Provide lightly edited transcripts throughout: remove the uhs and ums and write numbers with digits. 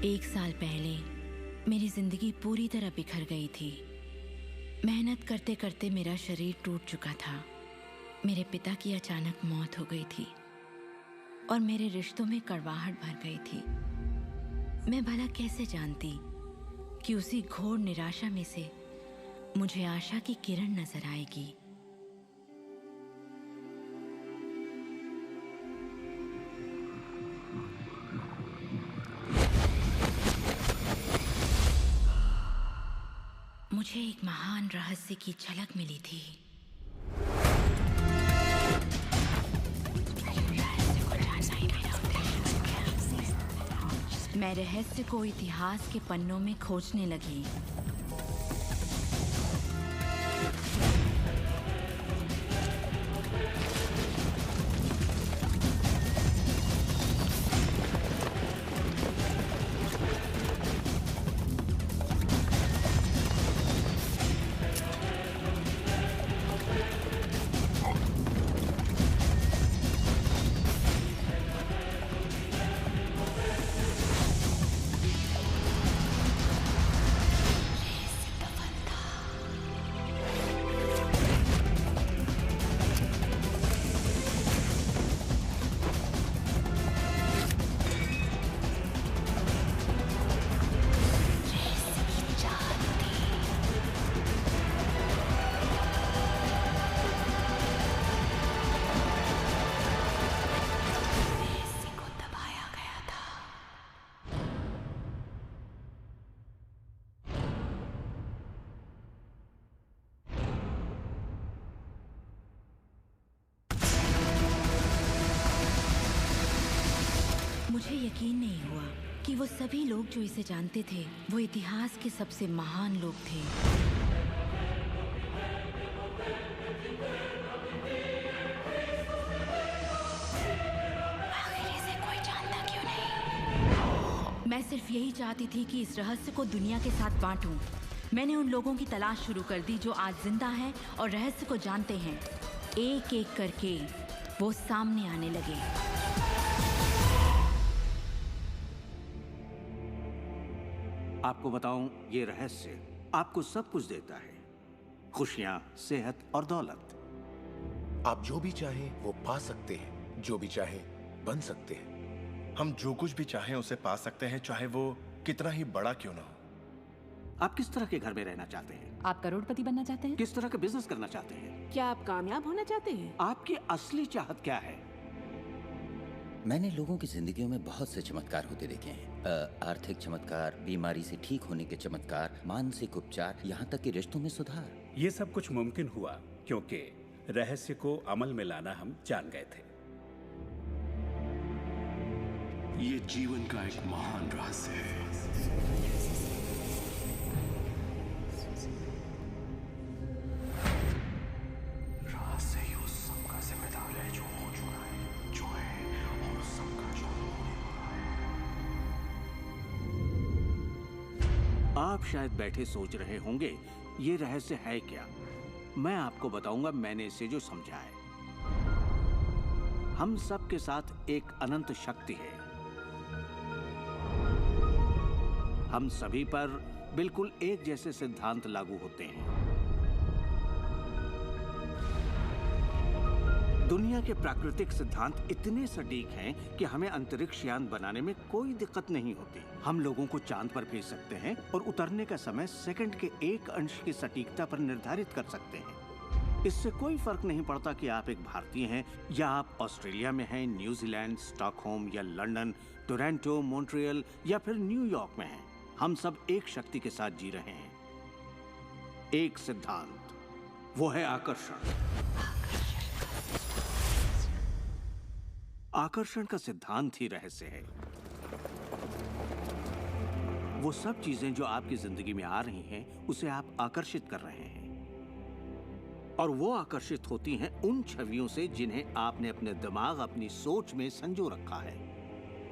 1 साल पहले मेरी जिंदगी पूरी तरह बिखर गई थी। मेहनत करते करते मेरा शरीर टूट चुका था। मेरे पिता की अचानक मौत हो गई थी और मेरे रिश्तों में कड़वाहट भर गई थी। मैं भला कैसे जानती कि उसी घोर निराशा में से मुझे आशा की किरण नजर आएगी। मुझे एक महान रहस्य की झलक मिली थी। मैं रहस्य को इतिहास के पन्नों में खोजने लगी। मुझे यकीन नहीं हुआ कि वो सभी लोग जो इसे जानते थे वो इतिहास के सबसे महान लोग थे। आखिर इसे कोई जानता क्यों नहीं? मैं सिर्फ यही चाहती थी कि इस रहस्य को दुनिया के साथ बांटूं। मैंने उन लोगों की तलाश शुरू कर दी जो आज जिंदा हैं और रहस्य को जानते हैं। एक एक करके वो सामने आने लगे। आपको बताऊं, ये रहस्य आपको सब कुछ देता है, खुशियां, सेहत और दौलत। आप जो भी चाहें वो पा सकते हैं, जो भी चाहें बन सकते हैं। हम जो कुछ भी चाहें उसे पा सकते हैं, चाहे वो कितना ही बड़ा क्यों ना हो। आप किस तरह के घर में रहना चाहते हैं? आप करोड़पति बनना चाहते हैं? किस तरह का बिजनेस करना चाहते हैं? क्या आप कामयाब होना चाहते हैं? आपकी असली चाहत क्या है? मैंने लोगों की जिंदगियों में बहुत से चमत्कार होते देखे हैं। आर्थिक चमत्कार, बीमारी से ठीक होने के चमत्कार, मानसिक उपचार, यहाँ तक कि रिश्तों में सुधार। ये सब कुछ मुमकिन हुआ क्योंकि रहस्य को अमल में लाना हम जान गए थे। ये जीवन का एक महान रहस्य है। रहस्य ही उस सब का जिम्मेदार है जो हो चुका है, जो है, और उस सब का जो होने वाला है। आप शायद बैठे सोच रहे होंगे ये रहस्य है क्या। मैं आपको बताऊंगा मैंने इसे जो समझा है। हम सब के साथ एक अनंत शक्ति है। हम सभी पर बिल्कुल एक जैसे सिद्धांत लागू होते हैं। दुनिया के प्राकृतिक सिद्धांत इतने सटीक हैं कि हमें अंतरिक्ष यान बनाने में कोई दिक्कत नहीं होती। हम लोगों को चांद पर भेज सकते हैं और उतरने का समय सेकंड के 1 अंश की सटीकता पर निर्धारित कर सकते हैं। इससे कोई फर्क नहीं पड़ता कि आप एक भारतीय हैं या आप ऑस्ट्रेलिया में हैं, न्यूजीलैंड, स्टॉकहोम या लंदन, टोरंटो, मॉन्ट्रियल या फिर न्यूयॉर्क में हैं। हम सब एक शक्ति के साथ जी रहे हैं, एक सिद्धांत, वो है आकर्षण। आकर्षण का सिद्धांत ही रहस्य है। वो सब चीजें जो आपकी जिंदगी में आ रही हैं, उसे आप आकर्षित कर रहे हैं, और वो आकर्षित होती हैं उन छवियों से जिन्हें आपने अपने दिमाग, अपनी सोच में संजो रखा है।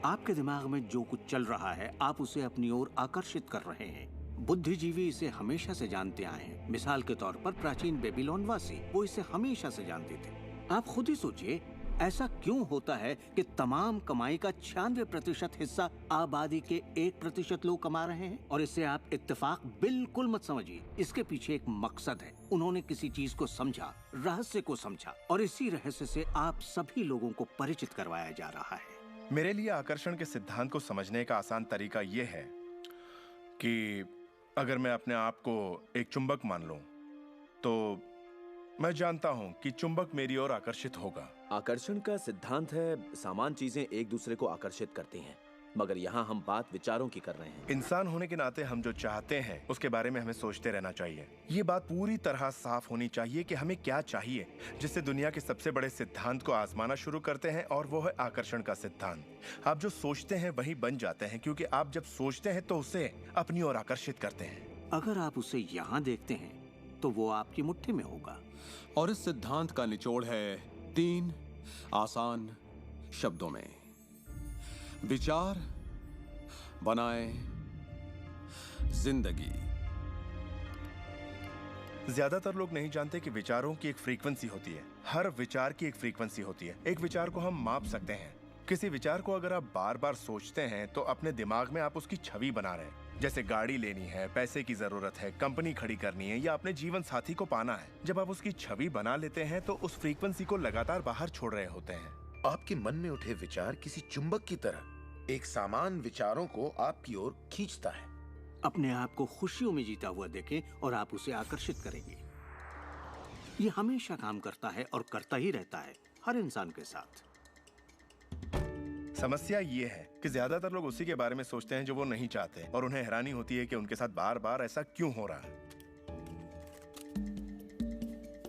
आपके दिमाग में जो कुछ चल रहा है, आप उसे अपनी ओर आकर्षित कर रहे हैं। बुद्धिजीवी इसे हमेशा से जानते आए हैं। मिसाल के तौर पर प्राचीन बेबीलोन वासी, वो इसे हमेशा से जानते थे। आप खुद ही सोचिए, ऐसा क्यों होता है कि तमाम कमाई का 96% हिस्सा आबादी के 1% लोग कमा रहे हैं? और इससे आप इत्तेफाक बिल्कुल मत समझिए। इसके पीछे एक मकसद है। उन्होंने किसी चीज को समझा, रहस्य को समझा, और इसी रहस्य से आप सभी लोगों को परिचित करवाया जा रहा है। मेरे लिए आकर्षण के सिद्धांत को समझने का आसान तरीका यह है कि अगर मैं अपने आप को एक चुंबक मान लूं, तो मैं जानता हूं कि चुंबक मेरी ओर आकर्षित होगा। आकर्षण का सिद्धांत है समान चीजें एक दूसरे को आकर्षित करती हैं, मगर यहाँ हम बात विचारों की कर रहे हैं। इंसान होने के नाते हम जो चाहते हैं उसके बारे में हमें सोचते रहना चाहिए। ये बात पूरी तरह साफ होनी चाहिए कि हमें क्या चाहिए, जिससे दुनिया के सबसे बड़े सिद्धांत को आजमाना शुरू करते हैं, और वो है आकर्षण का सिद्धांत। आप जो सोचते हैं वही बन जाते हैं, क्योंकि आप जब सोचते हैं तो उसे अपनी ओर आकर्षित करते हैं। अगर आप उसे यहाँ देखते हैं तो वो आपकी मुट्ठी में होगा। और इस सिद्धांत का निचोड़ है 3 आसान शब्दों में: विचार बनाए जिंदगी। ज्यादातर लोग नहीं जानते कि विचारों की एक फ्रीक्वेंसी होती है। हर विचार की एक फ्रीक्वेंसी होती है। एक विचार को हम माप सकते हैं। किसी विचार को अगर आप बार बार सोचते हैं तो अपने दिमाग में आप उसकी छवि बना रहे हैं। जैसे गाड़ी लेनी है, पैसे की जरूरत है, कंपनी खड़ी करनी है, या अपने जीवन साथी को पाना है। जब आप उसकी छवि बना लेते हैं तो उस फ्रीक्वेंसी को लगातार बाहर छोड़ रहे होते हैं। आपके मन में उठे विचार किसी चुंबक की तरह एक सामान विचारों को आपकी ओर खींचता है। अपने आप को खुशियों में जीता हुआ देखें और आप उसे आकर्षित करेंगे। ये हमेशा काम करता है और करता ही रहता है, हर इंसान के साथ। समस्या ये है कि ज्यादातर लोग उसी के बारे में सोचते हैं जो वो नहीं चाहते, और उन्हें हैरानी होती है कि उनके साथ बार बार ऐसा क्यों हो रहा है।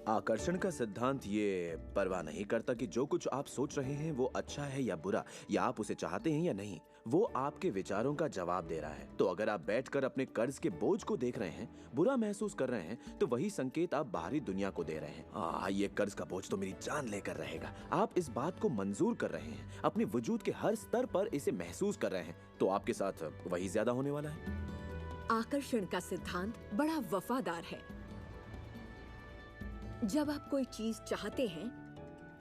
आकर्षण का सिद्धांत ये परवाह नहीं करता कि जो कुछ आप सोच रहे हैं वो अच्छा है या बुरा, या आप उसे चाहते हैं या नहीं। वो आपके विचारों का जवाब दे रहा है। तो अगर आप बैठकर अपने कर्ज के बोझ को देख रहे हैं, बुरा महसूस कर रहे हैं, तो वही संकेत आप बाहरी दुनिया को दे रहे हैं। ये कर्ज का बोझ तो मेरी जान लेकर रहेगा। आप इस बात को मंजूर कर रहे हैं, अपने वजूद के हर स्तर पर इसे महसूस कर रहे हैं, तो आपके साथ वही ज्यादा होने वाला है। आकर्षण का सिद्धांत बड़ा वफादार है। जब आप कोई चीज चाहते हैं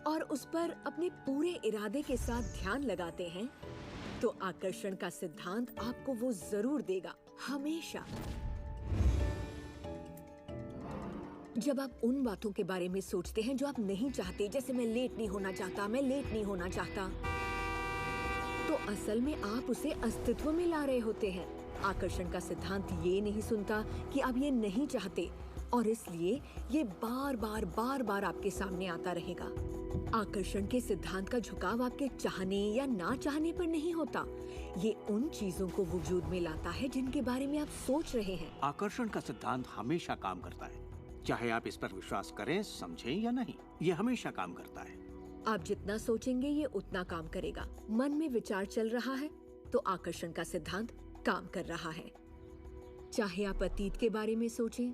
और उस पर अपने पूरे इरादे के साथ ध्यान लगाते हैं, तो आकर्षण का सिद्धांत आपको वो जरूर देगा, हमेशा। जब आप उन बातों के बारे में सोचते हैं जो आप नहीं चाहते, जैसे मैं लेट नहीं होना चाहता, मैं लेट नहीं होना चाहता, तो असल में आप उसे अस्तित्व में ला रहे होते हैं। आकर्षण का सिद्धांत ये नहीं सुनता कि आप ये नहीं चाहते, और इसलिए ये बार बार आपके सामने आता रहेगा। आकर्षण के सिद्धांत का झुकाव आपके चाहने या ना चाहने पर नहीं होता। ये उन चीजों को वजूद में लाता है जिनके बारे में आप सोच रहे हैं। आकर्षण का सिद्धांत हमेशा काम करता है, चाहे आप इस पर विश्वास करें, समझें या नहीं। ये हमेशा काम करता है। आप जितना सोचेंगे ये उतना काम करेगा। मन में विचार चल रहा है तो आकर्षण का सिद्धांत काम कर रहा है। चाहे आप अतीत के बारे में सोचें,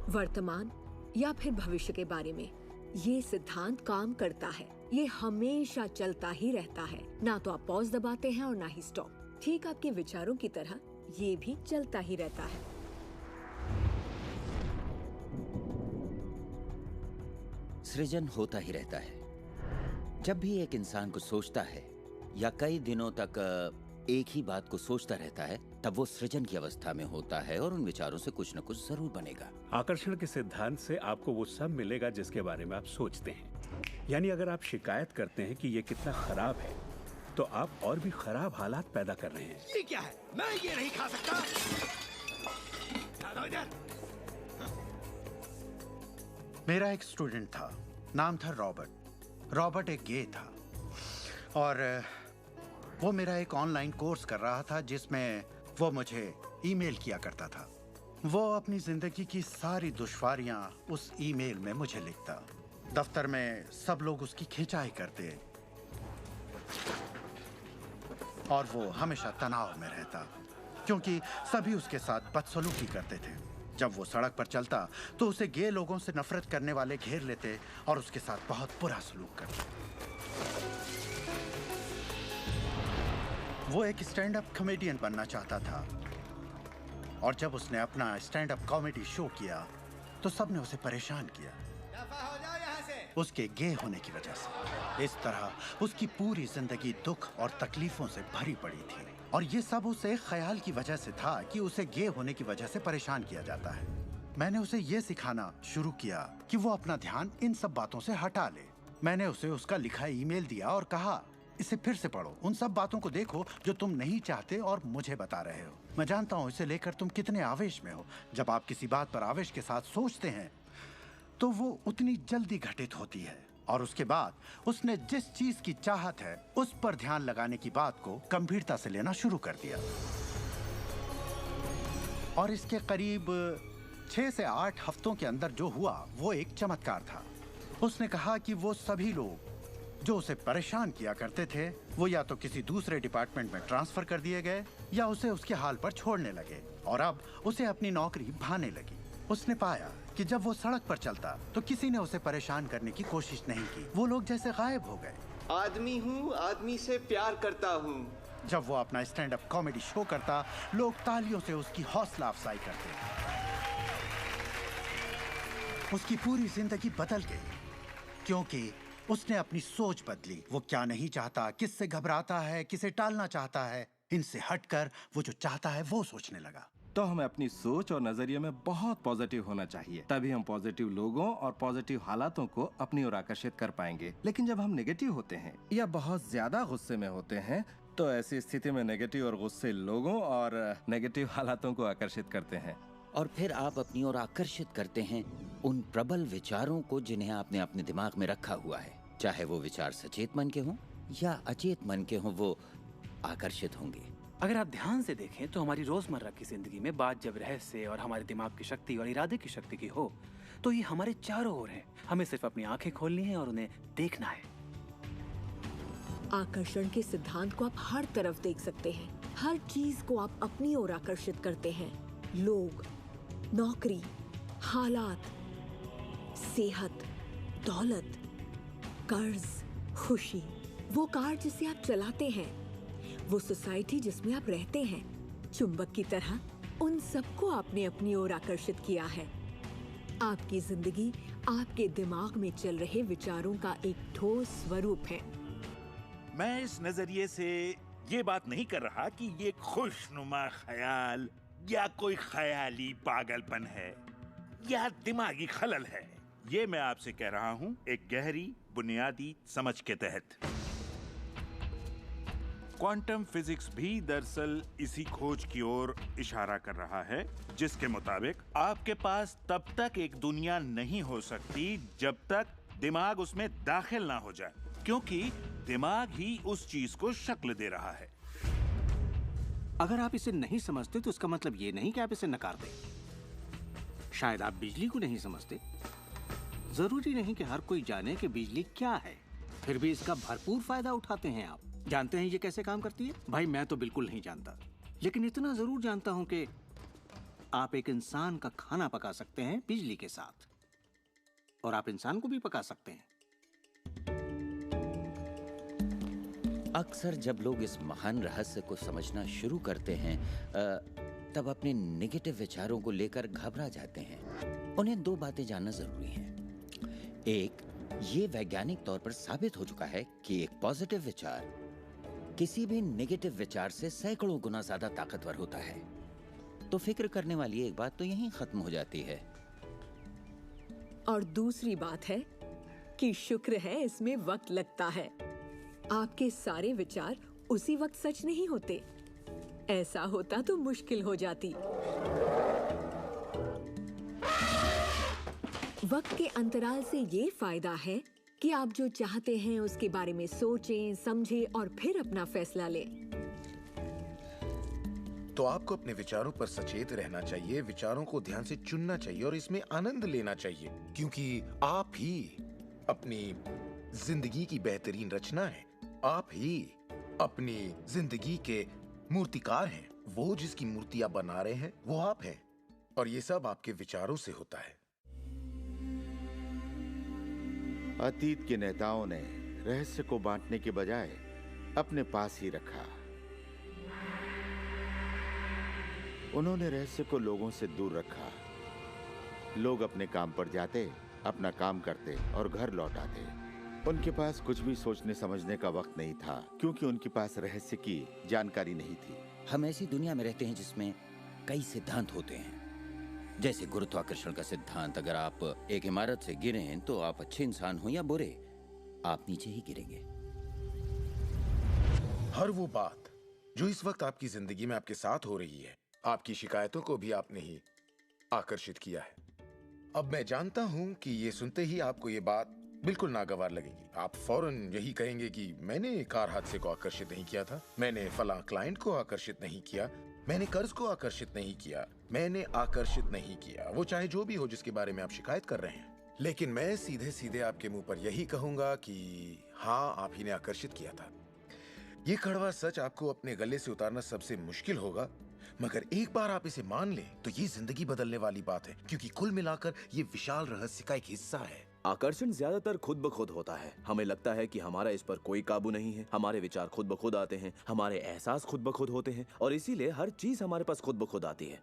वर्तमान या फिर भविष्य के बारे में, ये सिद्धांत काम करता है। ये हमेशा चलता ही रहता है। ना तो आप पॉज दबाते हैं और ना ही स्टॉप। ठीक आपके विचारों की तरह ये भी चलता ही रहता है। सृजन होता ही रहता है। जब भी एक इंसान को सोचता है या कई दिनों तक एक ही बात को सोचता रहता है, तब वो सृजन की अवस्था में होता है और उन विचारों से कुछ न कुछ जरूर बनेगा। आकर्षण के सिद्धांत से आपको वो सब मिलेगा जिसके बारे में आप सोचते हैं। यानी अगर आप शिकायत करते हैं कि ये कितना खराब है, तो आप और भी खराब हालात पैदा कर रहे हैं। ये क्या है? मैं ये नहीं खा सकता। मेरा एक स्टूडेंट था, नाम था रॉबर्ट। रॉबर्ट एक गे था और वो मेरा एक ऑनलाइन कोर्स कर रहा था जिसमें वो मुझे ईमेल किया करता था। वो अपनी जिंदगी की सारी दुश्वारियां उस ईमेल में मुझे लिखता। दफ्तर में सब लोग उसकी खिंचाई करते और वो हमेशा तनाव में रहता क्योंकि सभी उसके साथ बदसलूकी करते थे। जब वो सड़क पर चलता तो उसे गे लोगों से नफरत करने वाले घेर लेते और उसके साथ बहुत बुरा सलूक करते। वो एक स्टैंड अप कॉमेडियन बनना चाहता था और जब उसने अपना स्टैंड अप कॉमेडी शो किया तो सबने उसे परेशान किया, उसके गे होने की वजह से। इस तरह उसकी पूरी जिंदगी दुख और तकलीफों से भरी पड़ी थी, और ये सब उसे ख्याल की वजह से था कि उसे गे होने की वजह से परेशान किया जाता है। मैंने उसे ये सिखाना शुरू किया कि वो अपना ध्यान इन सब बातों से हटा ले। मैंने उसे उसका लिखा ईमेल दिया और कहा, इसे फिर से पढ़ो, उन सब बातों को देखो जो तुम नहीं चाहते और मुझे बता रहे हो। मैं जानता हूँ इसे लेकर तुम कितने आवेश में हो। जब आप किसी बात पर आवेश के साथ सोचते हैं तो वो उतनी जल्दी घटित होती है। और उसके बाद उसने जिस चीज की चाहत है उस पर ध्यान लगाने की बात को गंभीरता से लेना शुरू कर दिया। और इसके करीब 6 से 8 हफ्तों के अंदर जो हुआ वो एक चमत्कार था। उसने कहा कि वो सभी लोग जो उसे परेशान किया करते थे वो या तो किसी दूसरे डिपार्टमेंट में ट्रांसफर कर दिए गए या उसे उसके हाल पर छोड़ने लगे, और अब उसे अपनी नौकरी भाने लगी। उसने पाया कि जब वो सड़क पर चलता तो किसी ने उसे परेशान करने की कोशिश नहीं की। वो लोग जैसे गायब हो गए। आदमी हूँ, आदमी से प्यार करता हूँ। जब वो अपना स्टैंड अप कॉमेडी शो करता, लोग तालियों से उसकी हौसला अफजाई करते। उसकी पूरी जिंदगी बदल गई क्योंकि उसने अपनी सोच बदली। वो क्या नहीं चाहता, किससे घबराता है, किसे टालना चाहता है, इनसे हटकर वो जो चाहता है वो सोचने लगा। तो हमें अपनी सोच और नजरिए में बहुत पॉजिटिव होना चाहिए, तभी हम पॉजिटिव लोगों और पॉजिटिव हालातों को अपनी ओर आकर्षित कर पाएंगे। लेकिन जब हम नेगेटिव होते हैं या बहुत ज्यादा गुस्से में होते हैं तो ऐसी स्थिति में नेगेटिव और गुस्से लोगों और नेगेटिव हालातों को आकर्षित करते हैं, और फिर आप अपनी ओर आकर्षित करते हैं उन प्रबल विचारों को जिन्हें आपने अपने दिमाग में रखा हुआ है। चाहे वो विचार सचेत मन के हों या अचेत मन के हों, वो आकर्षित होंगे। अगर आप ध्यान से देखें तो हमारी रोजमर्रा की जिंदगी में बात जब रहस्य और हमारे दिमाग की शक्ति और इरादे की शक्ति की हो तो ये हमारे चारों ओर है। हमें सिर्फ अपनी आंखें खोलनी है और उन्हें देखना है। आकर्षण के सिद्धांत को आप हर तरफ देख सकते हैं। हर चीज को आप अपनी ओर आकर्षित करते हैं। लोग, नौकरी, हालात, सेहत, दौलत, कर्ज, खुशी, वो कार जिसे आप चलाते हैं, वो सोसाइटी जिसमें आप रहते हैं, चुंबक की तरह उन सबको आपने अपनी ओर आकर्षित किया है। आपकी जिंदगी आपके दिमाग में चल रहे विचारों का एक ठोस स्वरूप है। मैं इस नजरिए से ये बात नहीं कर रहा कि ये खुशनुमा ख्याल या कोई ख्याली पागलपन है या दिमागी खलल है। ये मैं आपसे कह रहा हूँ एक गहरी बुनियादी समझ के तहत। क्वांटम फिजिक्स भी दरअसल इसी खोज की ओर इशारा कर रहा है जिसके मुताबिक आपके पास तब तक एक दुनिया नहीं हो सकती जब तक दिमाग उसमें दाखिल ना हो जाए, क्योंकि दिमाग ही उस चीज को शक्ल दे रहा है। अगर आप इसे नहीं समझते तो इसका मतलब ये नहीं कि आप इसे नकार दें। शायद आप बिजली को नहीं समझते। जरूरी नहीं कि हर कोई जाने कि बिजली क्या है, फिर भी इसका भरपूर फायदा उठाते हैं आप। जानते हैं ये कैसे काम करती है? भाई मैं तो बिल्कुल नहीं जानता, लेकिन इतना जरूर जानता हूं कि आप एक इंसान का खाना पका सकते हैं बिजली के साथ, और आप इंसान को भी पका सकते हैं। अक्सर जब लोग इस महान रहस्य को समझना शुरू करते हैं तब अपने नेगेटिव विचारों को लेकर घबरा जाते हैं। उन्हें 2 बातें जानना जरूरी हैं। एक, ये वैज्ञानिक तौर पर साबित हो चुका है कि एक पॉजिटिव विचार किसी भी नेगेटिव विचार से सैकड़ों गुना ज्यादा ताकतवर होता है। तो फिक्र करने वाली एक बात तो यहीं खत्म हो जाती है। और दूसरी बात है कि शुक्र है इसमें वक्त लगता है। आपके सारे विचार उसी वक्त सच नहीं होते। ऐसा होता तो मुश्किल हो जाती। वक्त के अंतराल से ये फायदा है कि आप जो चाहते हैं उसके बारे में सोचें, समझें और फिर अपना फैसला लें। तो आपको अपने विचारों पर सचेत रहना चाहिए, विचारों को ध्यान से चुनना चाहिए और इसमें आनंद लेना चाहिए, क्योंकि आप ही अपनी जिंदगी की बेहतरीन रचना है। आप ही अपनी जिंदगी के मूर्तिकार हैं। वो जिसकी मूर्तियां बना रहे हैं वो आप हैं, और ये सब आपके विचारों से होता है। अतीत के नेताओं ने रहस्य को बांटने के बजाय अपने पास ही रखा। उन्होंने रहस्य को लोगों से दूर रखा। लोग अपने काम पर जाते, अपना काम करते और घर लौट आते। उनके पास कुछ भी सोचने समझने का वक्त नहीं था, क्योंकि उनके पास रहस्य की जानकारी नहीं थी। हम ऐसी दुनिया में रहते हैं जिसमें कई सिद्धांत होते हैं, जैसे गुरुत्वाकर्षण का सिद्धांत। अगर आप एक इमारत से गिरें तो आप अच्छे इंसान हो या बुरे, आप नीचे ही गिरेंगे। हर वो बात जो इस वक्त आपकी जिंदगी में आपके साथ हो रही है, आपकी शिकायतों को भी आपने ही आकर्षित किया है। अब मैं जानता हूं कि ये सुनते ही आपको ये बात बिल्कुल नागवार लगेगी। आप फौरन यही कहेंगे कि मैंने कार हादसे को आकर्षित नहीं किया था, मैंने फलां क्लाइंट को आकर्षित नहीं किया, मैंने कर्ज को आकर्षित नहीं किया, मैंने आकर्षित नहीं किया, वो चाहे जो भी हो जिसके बारे में आप शिकायत कर रहे हैं। लेकिन मैं सीधे सीधे आपके मुंह पर यही कहूंगा कि हाँ, आप ही ने आकर्षित किया था। ये कड़वा सच आपको अपने गले से उतारना सबसे मुश्किल होगा, मगर एक बार आप इसे मान लें तो ये जिंदगी बदलने वाली बात है, क्योंकि कुल मिलाकर ये विशाल रहस्य का एक हिस्सा है। आकर्षण ज्यादातर खुद ब खुद होता है। हमें लगता है कि हमारा इस पर कोई काबू नहीं है। हमारे विचार खुद ब खुद आते हैं, हमारे एहसास खुद ब खुद होते हैं, और इसीलिए हर चीज हमारे पास खुद ब खुद आती है।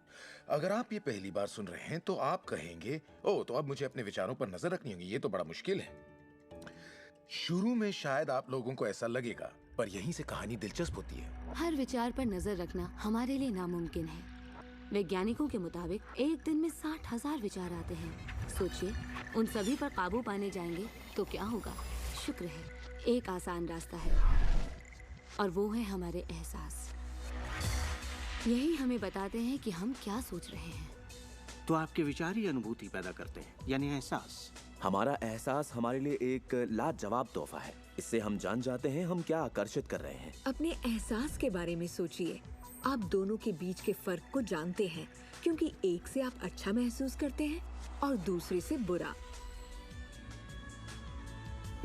अगर आप ये पहली बार सुन रहे हैं तो आप कहेंगे, ओह, तो अब मुझे अपने विचारों पर नजर रखनी होगी, ये तो बड़ा मुश्किल है। शुरू में शायद आप लोगों को ऐसा लगेगा, पर यहीं से कहानी दिलचस्प होती है। हर विचार पर नजर रखना हमारे लिए नामुमकिन है। वैज्ञानिकों के मुताबिक एक दिन में 60,000 विचार आते हैं। सोचिए, उन सभी पर काबू पाने जाएंगे तो क्या होगा? शुक्र है, एक आसान रास्ता है, और वो है हमारे एहसास। यही हमें बताते हैं कि हम क्या सोच रहे हैं। तो आपके विचार ही अनुभूति पैदा करते हैं, यानी एहसास। हमारा एहसास हमारे लिए एक लाजवाब तोहफा है। इससे हम जान जाते हैं हम क्या आकर्षित कर रहे हैं। अपने एहसास के बारे में सोचिए। आप दोनों के बीच के फर्क को जानते हैं, क्योंकि एक से आप अच्छा महसूस करते हैं और दूसरे से बुरा।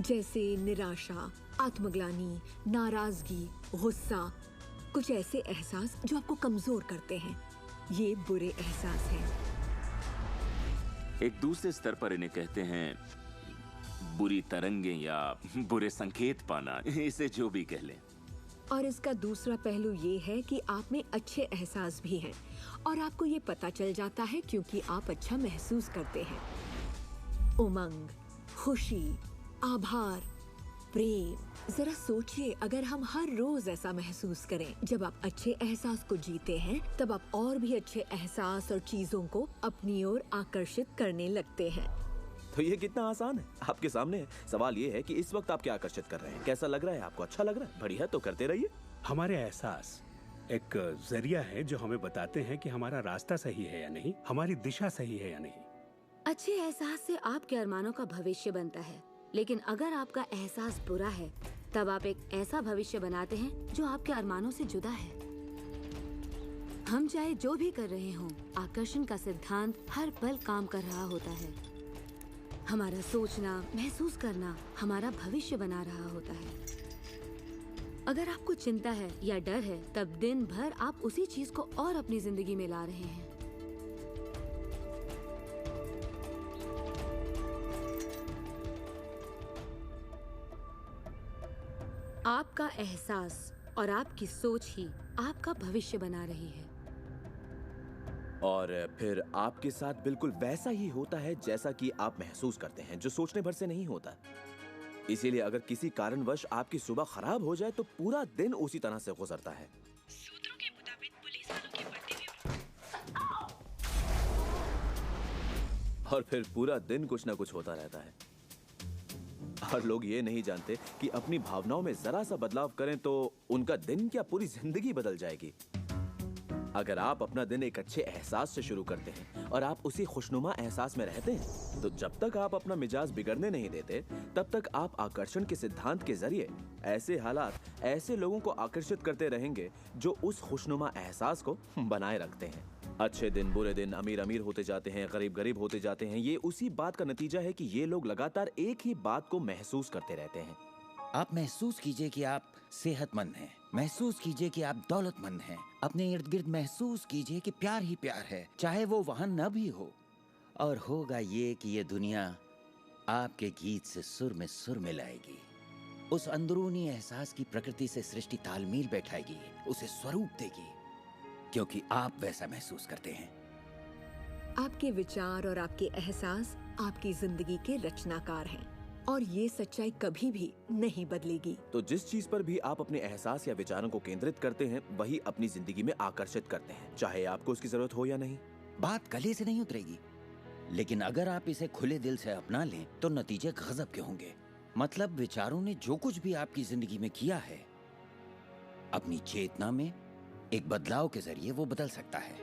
जैसे निराशा, आत्मग्लानि, नाराजगी, गुस्सा, कुछ ऐसे एहसास जो आपको कमजोर करते हैं, ये बुरे एहसास हैं। एक दूसरे स्तर पर इन्हें कहते हैं बुरी तरंगें या बुरे संकेत पाना, इसे जो भी कह लें। और इसका दूसरा पहलू ये है कि आप में अच्छे एहसास भी हैं, और आपको ये पता चल जाता है क्योंकि आप अच्छा महसूस करते हैं। उमंग, खुशी, आभार, प्रेम। जरा सोचिए, अगर हम हर रोज ऐसा महसूस करें। जब आप अच्छे एहसास को जीते हैं, तब आप और भी अच्छे एहसास और चीजों को अपनी ओर आकर्षित करने लगते हैं। तो ये कितना आसान है, आपके सामने है। सवाल ये है कि इस वक्त आप क्या आकर्षित कर रहे हैं। कैसा लग रहा है आपको? अच्छा लग रहा है? बढ़िया, तो करते रहिए। हमारे एहसास एक जरिया है जो हमें बताते हैं कि हमारा रास्ता सही है या नहीं, हमारी दिशा सही है या नहीं। अच्छे एहसास से आपके अरमानों का भविष्य बनता है, लेकिन अगर आपका एहसास बुरा है, तब आप एक ऐसा भविष्य बनाते हैं जो आपके अरमानों से जुदा है। हम चाहे जो भी कर रहे हों, आकर्षण का सिद्धांत हर पल काम कर रहा होता है। हमारा सोचना, महसूस करना हमारा भविष्य बना रहा होता है। अगर आपको चिंता है या डर है, तब दिन भर आप उसी चीज को और अपनी जिंदगी में ला रहे हैं। आपका एहसास और आपकी सोच ही आपका भविष्य बना रही है। और फिर आपके साथ बिल्कुल वैसा ही होता है जैसा कि आप महसूस करते हैं, जो सोचने भर से नहीं होता। इसीलिए अगर किसी कारणवश आपकी सुबह खराब हो जाए तो पूरा दिन उसी तरह से गुजरता है। सूत्रों के मुताबिक पुलिस वालों की वर्दी भी और फिर पूरा दिन कुछ ना कुछ होता रहता है। और लोग ये नहीं जानते कि अपनी भावनाओं में जरा सा बदलाव करें तो उनका दिन क्या पूरी जिंदगी बदल जाएगी। अगर आप अपना दिन एक अच्छे एहसास से शुरू करते हैं और आप उसी खुशनुमा एहसास में रहते हैं, तो जब तक आप अपना मिजाज बिगड़ने नहीं देते, तब तक आप आकर्षण के सिद्धांत के जरिए ऐसे हालात, ऐसे लोगों को आकर्षित करते रहेंगे जो उस खुशनुमा एहसास को बनाए रखते हैं। अच्छे दिन, बुरे दिन, अमीर अमीर होते जाते हैं, गरीब गरीब होते जाते हैं। ये उसी बात का नतीजा है कि ये लोग लगातार एक ही बात को महसूस करते रहते हैं। आप महसूस कीजिए कि आप सेहतमंद हैं, महसूस कीजिए कि आप दौलतमंद हैं, अपने इर्द गिर्द महसूस कीजिए कि प्यार ही प्यार है, चाहे वो वहां न भी हो। और होगा ये कि ये दुनिया आपके गीत से सुर में मिलाएगी। उस अंदरूनी एहसास की प्रकृति से सृष्टि तालमेल बैठाएगी, उसे स्वरूप देगी, क्योंकि आप वैसा महसूस करते हैं। आपके विचार और आपके एहसास आपकी जिंदगी के रचनाकार हैं, और ये सच्चाई कभी भी नहीं बदलेगी। तो जिस चीज पर भी आप अपने एहसास या विचारों को केंद्रित करते हैं वही अपनी जिंदगी में आकर्षित करते हैं, चाहे आपको उसकी जरूरत हो या नहीं। बात गले से नहीं उतरेगी, लेकिन अगर आप इसे खुले दिल से अपना लें तो नतीजे गजब के होंगे। मतलब विचारों ने जो कुछ भी आपकी जिंदगी में किया है, अपनी चेतना में एक बदलाव के जरिए वो बदल सकता है।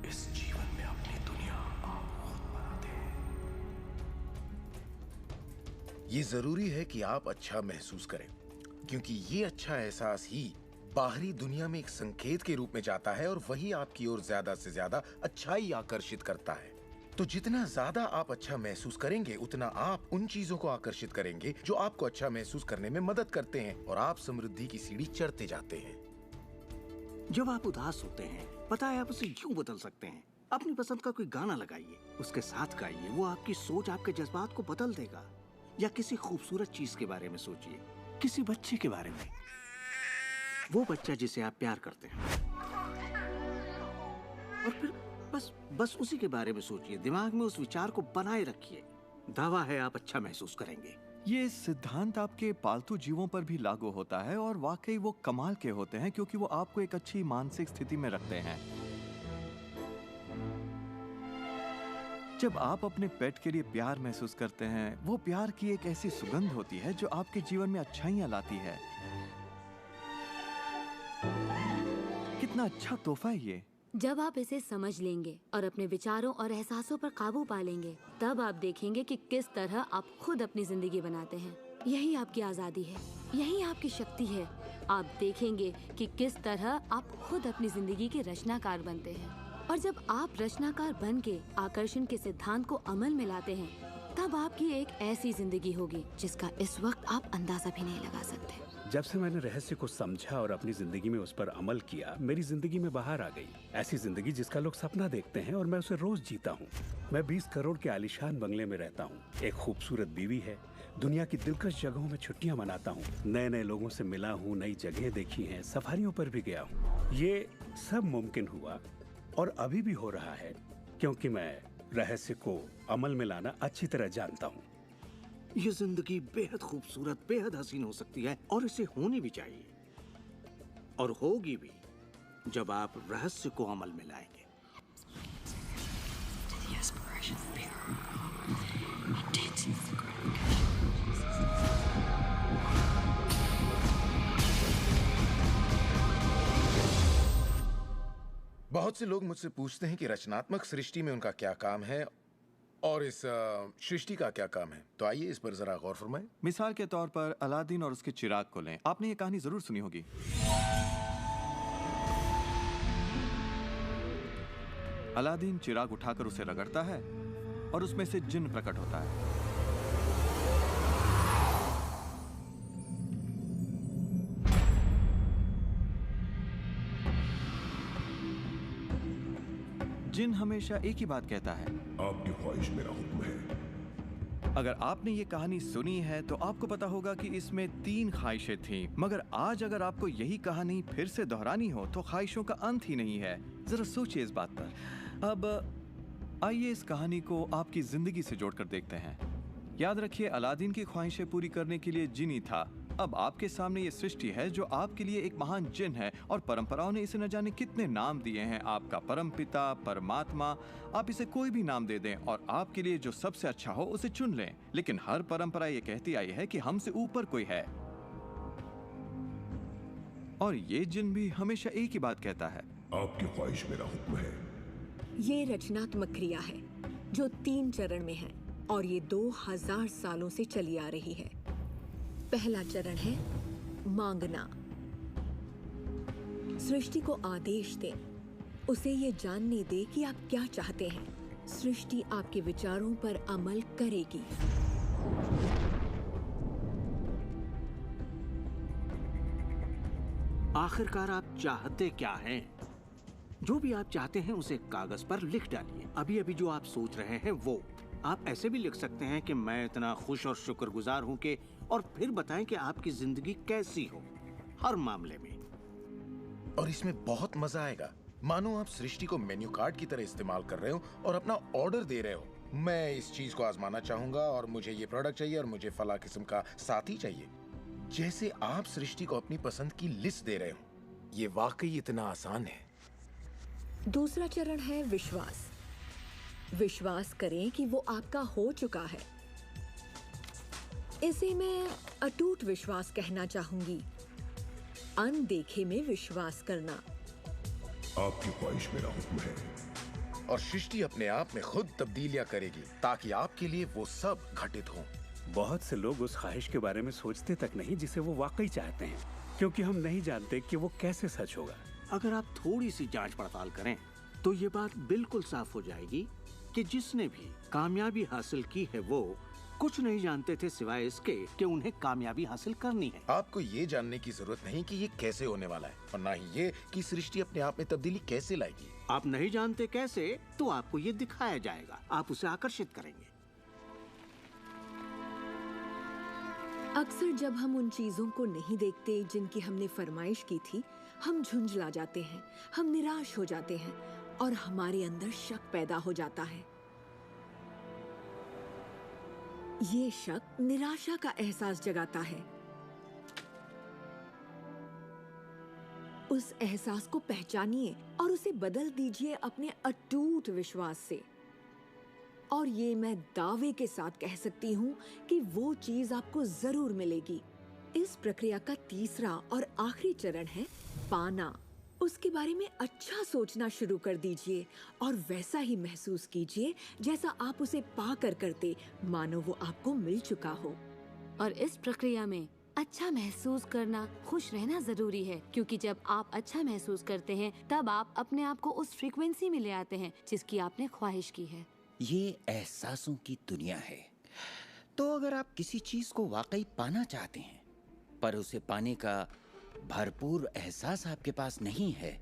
इस जीवन में अपनी दुनिया आप खुद बनाते हैं। ये जरूरी है कि आप अच्छा महसूस करें, क्योंकि ये अच्छा एहसास ही बाहरी दुनिया में एक संकेत के रूप में जाता है और वही आपकी ओर ज्यादा से ज्यादा अच्छाई आकर्षित करता है। तो जितना ज्यादा आप अच्छा महसूस करेंगे उतना आप उन चीजों को आकर्षित करेंगे जो आपको अच्छा महसूस करने में मदद करते हैं और आप समृद्धि की सीढ़ी चढ़ते जाते हैं। जब आप उदास होते हैं, पता है आप उसे क्यों बदल सकते हैं। अपनी पसंद का कोई गाना लगाइए, उसके साथ गाइए, वो आपकी सोच, आपके जज्बात को बदल देगा। या किसी खूबसूरत चीज के बारे में सोचिए, किसी बच्चे के बारे में, वो बच्चा जिसे आप प्यार करते हैं, और फिर बस उसी के बारे में सोचिए। दिमाग में उस विचार को बनाए रखिए। दावा है आप अच्छा महसूस करेंगे। ये सिद्धांत आपके पालतू जीवों पर भी लागू होता है और वाकई वो कमाल के होते हैं, क्योंकि वो आपको एक अच्छी मानसिक स्थिति में रखते हैं। जब आप अपने पेट के लिए प्यार महसूस करते हैं, वो प्यार की एक ऐसी सुगंध होती है जो आपके जीवन में अच्छाइयाँ लाती है। कितना अच्छा तोहफा है ये। जब आप इसे समझ लेंगे और अपने विचारों और एहसासों पर काबू पा लेंगे, तब आप देखेंगे कि किस तरह आप खुद अपनी जिंदगी बनाते हैं। यही आपकी आजादी है, यही आपकी शक्ति है। आप देखेंगे कि किस तरह आप खुद अपनी जिंदगी के रचनाकार बनते हैं। और जब आप रचनाकार बन के आकर्षण के सिद्धांत को अमल में लाते हैं, तब आपकी एक ऐसी जिंदगी होगी जिसका इस वक्त आप अंदाजा भी नहीं लगा सकते। जब से मैंने रहस्य को समझा और अपनी जिंदगी में उस पर अमल किया, मेरी जिंदगी में बाहर आ गई ऐसी जिंदगी जिसका लोग सपना देखते हैं और मैं उसे रोज जीता हूँ। मैं 20 करोड़ के आलीशान बंगले में रहता हूँ, एक खूबसूरत बीवी है, दुनिया की दिलकश जगहों में छुट्टियां मनाता हूँ, नए नए लोगों से मिला हूँ, नई जगह देखी हैं, सफारियों पर भी गया हूँ। ये सब मुमकिन हुआ और अभी भी हो रहा है क्योंकि मैं रहस्य को अमल में लाना अच्छी तरह जानता हूँ। ये जिंदगी बेहद खूबसूरत, बेहद हसीन हो सकती है और इसे होनी भी चाहिए, और होगी भी जब आप रहस्य को अमल में लाएंगे। बहुत से लोग मुझसे पूछते हैं कि रचनात्मक सृष्टि में उनका क्या काम है और इस सृष्टि का क्या काम है। तो आइए इस पर जरा गौर फरमाएं। मिसाल के तौर पर अलादीन और उसके चिराग को लें। आपने ये कहानी जरूर सुनी होगी। अलादीन चिराग उठाकर उसे रगड़ता है और उसमें से जिन्न प्रकट होता है। जिन हमेशा एक ही बात कहता है, आपकी ख्वाहिश मेरा हुक्म है। अगर आपने ये कहानी सुनी है तो आपको पता होगा कि इसमें 3 ख्वाहिशें थीं, मगर आज अगर आपको यही कहानी फिर से दोहरानी हो तो ख्वाहिशों का अंत ही नहीं है। जरा सोचिए इस बात पर। अब आइए इस कहानी को आपकी जिंदगी से जोड़कर देखते हैं। याद रखिए, अलादीन की ख्वाहिशें पूरी करने के लिए जिनी था। अब आपके सामने ये सृष्टि है जो आपके लिए एक महान जिन है और परंपराओं ने इसे न जाने कितने नाम दिए हैं। आपका परमपिता, परमात्मा, आप इसे कोई भी नाम दे दें और आपके लिए जो सबसे अच्छा हो उसे चुन लें। लेकिन हर परंपरा ये कहती आई है कि हमसे ऊपर कोई है, और ये जिन भी हमेशा एक ही बात कहता है, आपकी ख्वाहिश मेरा हुक्म है। ये रचनात्मक क्रिया है जो 3 चरण में है और ये 2000 सालों से चली आ रही है। पहला चरण है मांगना। सृष्टि को आदेश दें, उसे ये जानने दे कि आप क्या चाहते हैं। सृष्टि आपके विचारों पर अमल करेगी। आखिरकार आप चाहते क्या हैं? जो भी आप चाहते हैं उसे कागज पर लिख डालिए। अभी अभी जो आप सोच रहे हैं वो आप ऐसे भी लिख सकते हैं कि मैं इतना खुश और शुक्रगुजार हूं कि, और फिर बताएं कि आपकी जिंदगी कैसी हो हर मामले में। और इसमें बहुत मजा आएगा। मानो आप सृष्टि को मेन्यू कार्ड की तरह इस्तेमाल कर रहे हो और अपना ऑर्डर दे रहे हो। मैं इस चीज को आजमाना चाहूंगा और मुझे ये प्रोडक्ट चाहिए और मुझे फला किस्म का साथी चाहिए। जैसे आप सृष्टि को अपनी पसंद की लिस्ट दे रहे हो। ये वाकई इतना आसान है। दूसरा चरण है विश्वास। विश्वास करें कि वो आपका हो चुका है। इसे मैं अटूट विश्वास कहना चाहूंगी। अनदेखे में विश्वास करना। आपकी ख्वाहिश मेरा हुक्म है। और सृष्टि अपने आप में खुद तब्दीलियां करेगी ताकि आपके लिए वो सब घटित हो। बहुत से लोग उस ख्वाहिश के बारे में सोचते तक नहीं जिसे वो वाकई चाहते हैं, क्योंकि हम नहीं जानते कि वो कैसे सच होगा। अगर आप थोड़ी सी जांच पड़ताल करें तो ये बात बिल्कुल साफ हो जाएगी कि जिसने भी कामयाबी हासिल की है वो कुछ नहीं जानते थे सिवाय इसके कि उन्हें कामयाबी हासिल करनी है। आपको ये जानने की जरूरत नहीं कि ये कैसे होने वाला है और ना ही ये कि सृष्टि अपने आप में तब्दीली कैसे लाएगी। आप नहीं जानते कैसे, तो आपको ये दिखाया जाएगा। आप उसे आकर्षित करेंगे। अक्सर जब हम उन चीजों को नहीं देखते जिनकी हमने फरमाइश की थी, हम झुंझला जाते हैं, हम निराश हो जाते हैं और हमारे अंदर शक पैदा हो जाता है। ये शक निराशा का एहसास जगाता है। उस एहसास को पहचानिए और उसे बदल दीजिए अपने अटूट विश्वास से। और ये मैं दावे के साथ कह सकती हूँ कि वो चीज आपको जरूर मिलेगी। इस प्रक्रिया का तीसरा और आखिरी चरण है पाना। उसके बारे में अच्छा सोचना शुरू कर दीजिए और वैसा ही महसूस कीजिए जैसा आप उसे पाकर करते, मानो वो आपको मिल चुका हो। और इस प्रक्रिया में अच्छा महसूस करना, खुश रहना जरूरी है, क्योंकि जब आप अच्छा महसूस करते हैं तब आप अपने आप को उस फ्रीक्वेंसी में ले आते हैं जिसकी आपने ख्वाहिश की है। ये एहसासों की दुनिया है। तो अगर आप किसी चीज को वाकई पाना चाहते हैं पर उसे पाने का भरपूर एहसास आपके पास नहीं है,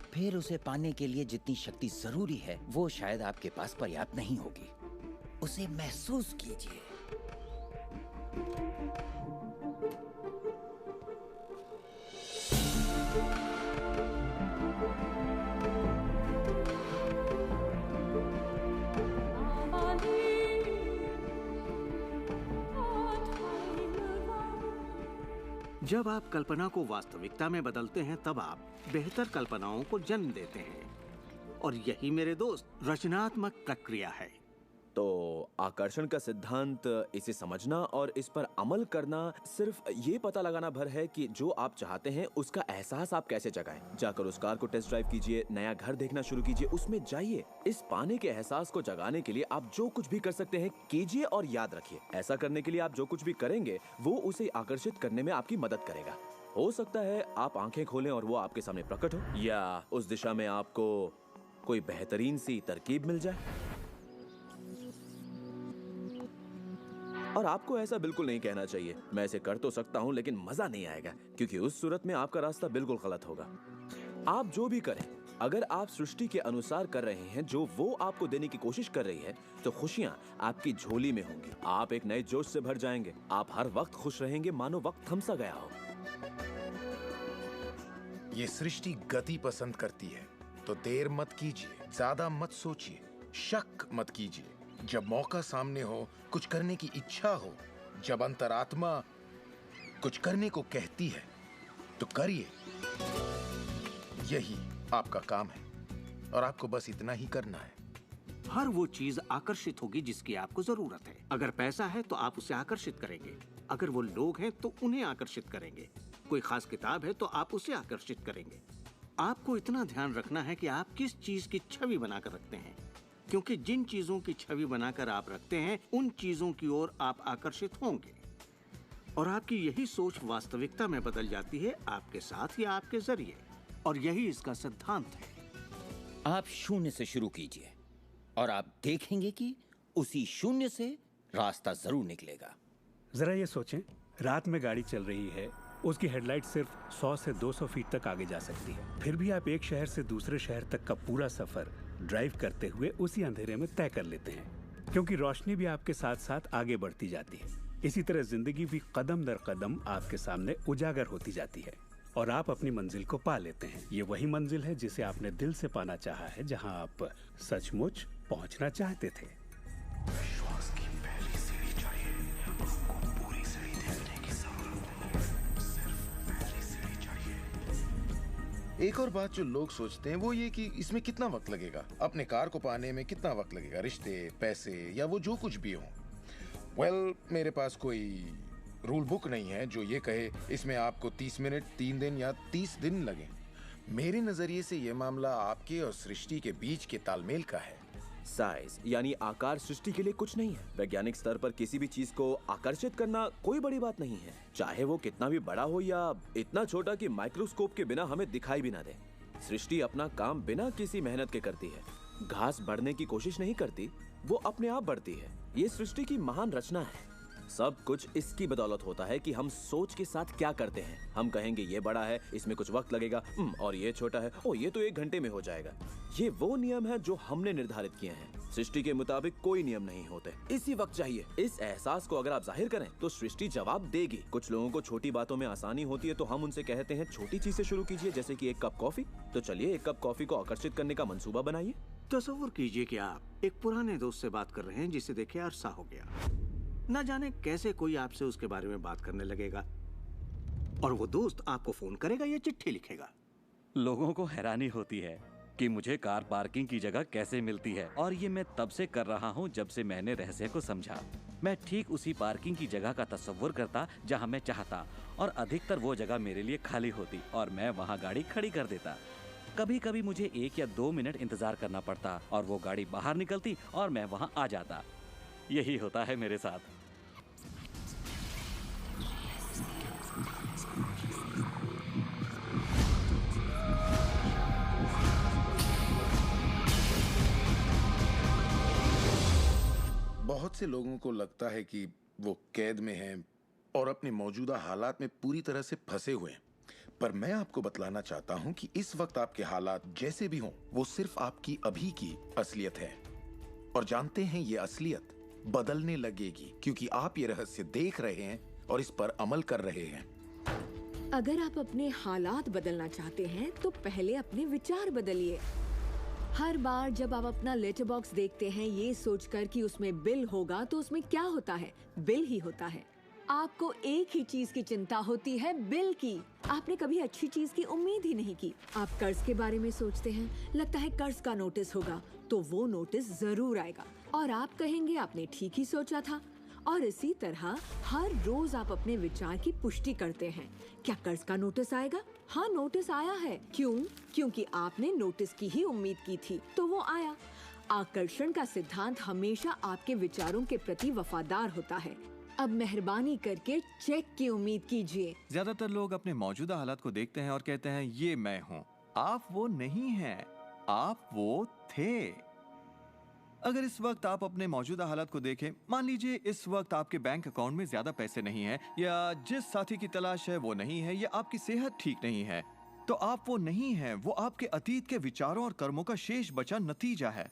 फिर उसे पाने के लिए जितनी शक्ति जरूरी है वो शायद आपके पास पर्याप्त नहीं होगी। उसे महसूस कीजिए। जब आप कल्पना को वास्तविकता में बदलते हैं तब आप बेहतर कल्पनाओं को जन्म देते हैं। और यही मेरे दोस्त रचनात्मक प्रक्रिया है। तो आकर्षण का सिद्धांत, इसे समझना और इस पर अमल करना सिर्फ ये पता लगाना भर है कि जो आप चाहते हैं उसका एहसास आप कैसे जगाएं। जाकर उस कार को टेस्ट ड्राइव कीजिए, नया घर देखना शुरू कीजिए, उसमें जाइए। इस पाने के एहसास को जगाने के लिए आप जो कुछ भी कर सकते हैं कीजिए और याद रखिए, ऐसा करने के लिए आप जो कुछ भी करेंगे वो उसे आकर्षित करने में आपकी मदद करेगा। हो सकता है आप आंखें खोलें और वो आपके सामने प्रकट हो, या उस दिशा में आपको कोई बेहतरीन सी तरकीब मिल जाए। और आपको ऐसा बिल्कुल नहीं कहना चाहिए, मैं इसे कर तो सकता हूं लेकिन मजा नहीं आएगा, क्योंकि उस सूरत में आपका रास्ता बिल्कुल गलत होगा। आप जो भी करें, अगर आप सृष्टि के अनुसार कर रहे हैं जो वो आपको देने की कोशिश कर रही है, तो खुशियां आपकी झोली में होंगी। आप एक नए जोश से भर जाएंगे। आप हर वक्त खुश रहेंगे मानो वक्त थम सा गया हो। ये सृष्टि गति पसंद करती है, तो देर मत कीजिए, ज्यादा मत सोचिए, शक मत कीजिए। जब मौका सामने हो, कुछ करने की इच्छा हो, जब अंतरात्मा कुछ करने को कहती है, तो करिए। यही आपका काम है और आपको बस इतना ही करना है। हर वो चीज आकर्षित होगी जिसकी आपको जरूरत है। अगर पैसा है तो आप उसे आकर्षित करेंगे। अगर वो लोग हैं तो उन्हें आकर्षित करेंगे। कोई खास किताब है तो आप उसे आकर्षित करेंगे। आपको इतना ध्यान रखना है कि आप किस चीज की छवि बनाकर रखते हैं, क्योंकि जिन चीजों की छवि बनाकर आप रखते हैं उन चीजों की ओर आप आकर्षित होंगे। और आपकी यही सोच वास्तविकता में बदल जाती है, आपके साथ या आपके जरिए। और यही इसका सिद्धांत है। आप शून्य से शुरू कीजिए और आप देखेंगे कि उसी शून्य से रास्ता जरूर निकलेगा। जरा ये सोचें, रात में गाड़ी चल रही है, उसकी हेडलाइट सिर्फ 100 से 200 फीट तक आगे जा सकती है, फिर भी आप एक शहर से दूसरे शहर तक का पूरा सफर ड्राइव करते हुए उसी अंधेरे में तय कर लेते हैं, क्योंकि रोशनी भी आपके साथ साथ आगे बढ़ती जाती है। इसी तरह जिंदगी भी कदम दर कदम आपके सामने उजागर होती जाती है और आप अपनी मंजिल को पा लेते हैं। ये वही मंजिल है जिसे आपने दिल से पाना चाहा है, जहां आप सचमुच पहुंचना चाहते थे। विश्वास की पहली सीढ़ी चाहिए। आपको पूरी सीढ़ी देखने की जरूरत नहीं है, सिर्फ पहली सीढ़ी चाहिए। एक और बात जो लोग सोचते हैं वो ये कि इसमें कितना वक्त लगेगा, अपने कार को पाने में कितना वक्त लगेगा, रिश्ते, पैसे या वो जो कुछ भी हो। वेल, मेरे पास कोई रूल बुक नहीं है जो ये कहे इसमें आपको 30 मिनट, 3 दिन या 30 दिन लगे। मेरे नजरिए से ये मामला आपके और सृष्टि के बीच के तालमेल का है। साइज यानी आकार सृष्टि के लिए कुछ नहीं है। वैज्ञानिक स्तर पर किसी भी चीज को आकर्षित करना कोई बड़ी बात नहीं है, चाहे वो कितना भी बड़ा हो या इतना छोटा कि माइक्रोस्कोप के बिना हमें दिखाई भी ना दे। सृष्टि अपना काम बिना किसी मेहनत के करती है। घास बढ़ने की कोशिश नहीं करती, वो अपने आप बढ़ती है। ये सृष्टि की महान रचना है। सब कुछ इसकी बदौलत होता है कि हम सोच के साथ क्या करते हैं। हम कहेंगे ये बड़ा है, इसमें कुछ वक्त लगेगा, और ये छोटा है, ओ ये तो 1 घंटे में हो जाएगा। ये वो नियम है जो हमने निर्धारित किए हैं। सृष्टि के मुताबिक कोई नियम नहीं होते, इसी वक्त चाहिए। इस एहसास को अगर आप जाहिर करें तो सृष्टि जवाब देगी। कुछ लोगों को छोटी बातों में आसानी होती है तो हम उनसे कहते हैं छोटी चीज से शुरू कीजिए, जैसे कि 1 कप कॉफी। तो चलिए 1 कप कॉफी को आकर्षित करने का मंसूबा बनाइए। तसव्वुर कीजिए कि आप एक पुराने दोस्त से बात कर रहे हैं जिसे देखे अरसा हो गया। न जाने कैसे कोई आपसे उसके बारे में बात करने लगेगा और वो दोस्त आपको फोन करेगा या चिट्ठी लिखेगा। लोगों को हैरानी होती है कि मुझे कार पार्किंग की जगह कैसे मिलती है, और ये मैं तब से कर रहा हूँ जब से मैंने रहस्य को समझा। मैं ठीक उसी पार्किंग की जगह का तस्वुर करता जहाँ मैं चाहता, और अधिकतर वो जगह मेरे लिए खाली होती और मैं वहाँ गाड़ी खड़ी कर देता। कभी कभी मुझे 1 या 2 मिनट इंतजार करना पड़ता और वो गाड़ी बाहर निकलती और मैं वहाँ आ जाता। यही होता है मेरे साथ। बहुत से लोगों को लगता है कि वो कैद में हैं और अपने मौजूदा हालात में पूरी तरह से फंसे हुए हैं, पर मैं आपको बतलाना चाहता हूं कि इस वक्त आपके हालात जैसे भी हों, वो सिर्फ आपकी अभी की असलियत है। और जानते हैं ये असलियत बदलने लगेगी क्योंकि आप ये रहस्य देख रहे हैं और इस पर अमल कर रहे हैं। अगर आप अपने हालात बदलना चाहते हैं तो पहले अपने विचार बदलिए। हर बार जब आप अपना लेटर बॉक्स देखते हैं ये सोचकर कि उसमें बिल होगा, तो उसमें क्या होता है? बिल ही होता है। आपको एक ही चीज की चिंता होती है, बिल की। आपने कभी अच्छी चीज की उम्मीद ही नहीं की। आप कर्ज के बारे में सोचते हैं, लगता है कर्ज का नोटिस होगा, तो वो नोटिस जरूर आएगा और आप कहेंगे आपने ठीक ही सोचा था। और इसी तरह हर रोज आप अपने विचार की पुष्टि करते हैं। क्या कर्ज का नोटिस आएगा? हाँ, नोटिस आया है। क्यों? क्योंकि आपने नोटिस की ही उम्मीद की थी, तो वो आया। आकर्षण का सिद्धांत हमेशा आपके विचारों के प्रति वफादार होता है। अब मेहरबानी करके चेक की उम्मीद कीजिए। ज्यादातर लोग अपने मौजूदा हालात को देखते हैं और कहते हैं ये मैं हूँ। आप वो नहीं हैं, आप वो थे। अगर इस वक्त आप अपने मौजूदा हालात को देखें, मान लीजिए इस वक्त आपके बैंक अकाउंट में ज्यादा पैसे नहीं हैं, या जिस साथी की तलाश है वो नहीं है, या आपकी सेहत ठीक नहीं है, तो आप वो नहीं हैं। वो आपके अतीत के विचारों और कर्मों का शेष बचा नतीजा है।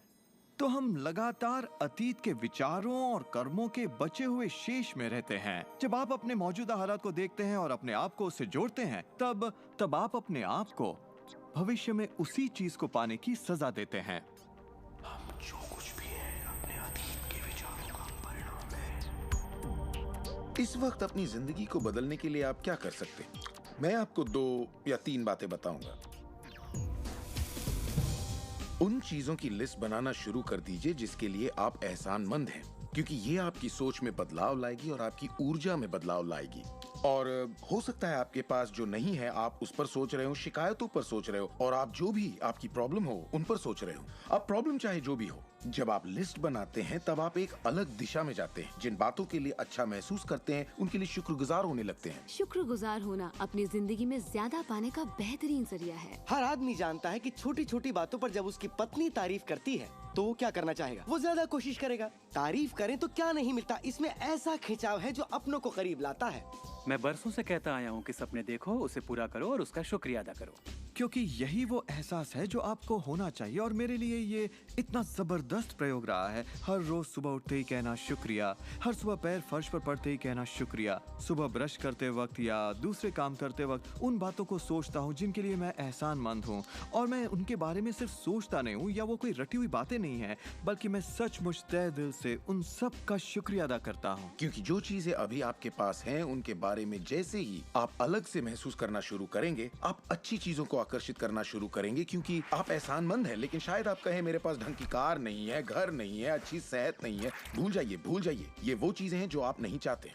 तो हम लगातार अतीत के विचारों और कर्मों के बचे हुए शेष में रहते हैं। जब आप अपने मौजूदा हालात को देखते हैं और अपने आप को उससे जोड़ते हैं, तब आप अपने आप को भविष्य में उसी चीज को पाने की सजा देते हैं। हम जो कुछ भी है अपने अतीत के विचारों का परिणाम है। इस वक्त अपनी जिंदगी को बदलने के लिए आप क्या कर सकते हैं? मैं आपको 2 या 3 बातें बताऊंगा। उन चीजों की लिस्ट बनाना शुरू कर दीजिए जिसके लिए आप एहसानमंद हैं, क्योंकि ये आपकी सोच में बदलाव लाएगी और आपकी ऊर्जा में बदलाव लाएगी। और हो सकता है आपके पास जो नहीं है आप उस पर सोच रहे हो, शिकायतों पर सोच रहे हो, और आप जो भी आपकी प्रॉब्लम हो उन पर सोच रहे हो। अब प्रॉब्लम चाहे जो भी हो, जब आप लिस्ट बनाते हैं तब आप एक अलग दिशा में जाते हैं। जिन बातों के लिए अच्छा महसूस करते हैं उनके लिए शुक्रगुजार होने लगते हैं। शुक्रगुजार होना अपनी जिंदगी में ज्यादा पाने का बेहतरीन जरिया है। हर आदमी जानता है कि छोटी छोटी बातों पर जब उसकी पत्नी तारीफ करती है तो वो क्या करना चाहेगा? वो ज्यादा कोशिश करेगा। तारीफ करें तो क्या नहीं मिलता, इसमें ऐसा खिंचाव है जो अपनों को करीब लाता है। मैं बरसों से कहता आया हूँ कि सपने देखो, उसे पूरा करो और उसका शुक्रिया अदा करो। क्योंकि यही वो एहसास है जो आपको होना चाहिए। और मेरे लिए ये इतना जबरदस्त प्रयोग रहा है। हर रोज सुबह उठते ही कहना शुक्रिया, हर सुबह पैर फर्श पर पड़ते ही कहना शुक्रिया, सुबह ब्रश करते वक्त या दूसरे काम करते वक्त उन बातों को सोचता हूँ जिनके लिए मैं एहसानमंद हूँ, और मैं उनके बारे में सिर्फ सोचता नहीं हूँ या वो कोई रटी हुई बातें नहीं है, बल्कि मैं सचमुच तहे दिल से उन सब का शुक्रिया अदा करता हूँ। क्योंकि जो चीजें अभी आपके पास हैं उनके बारे में जैसे ही आप अलग से महसूस करना शुरू करेंगे, आप अच्छी चीजों को आकर्षित करना शुरू करेंगे, क्योंकि आप एहसानमंद हैं। लेकिन शायद आप कहें मेरे पास ढंग की कार नहीं है, घर नहीं है, अच्छी सेहत नहीं है। भूल जाइए, ये वो चीजें हैं जो आप नहीं चाहते।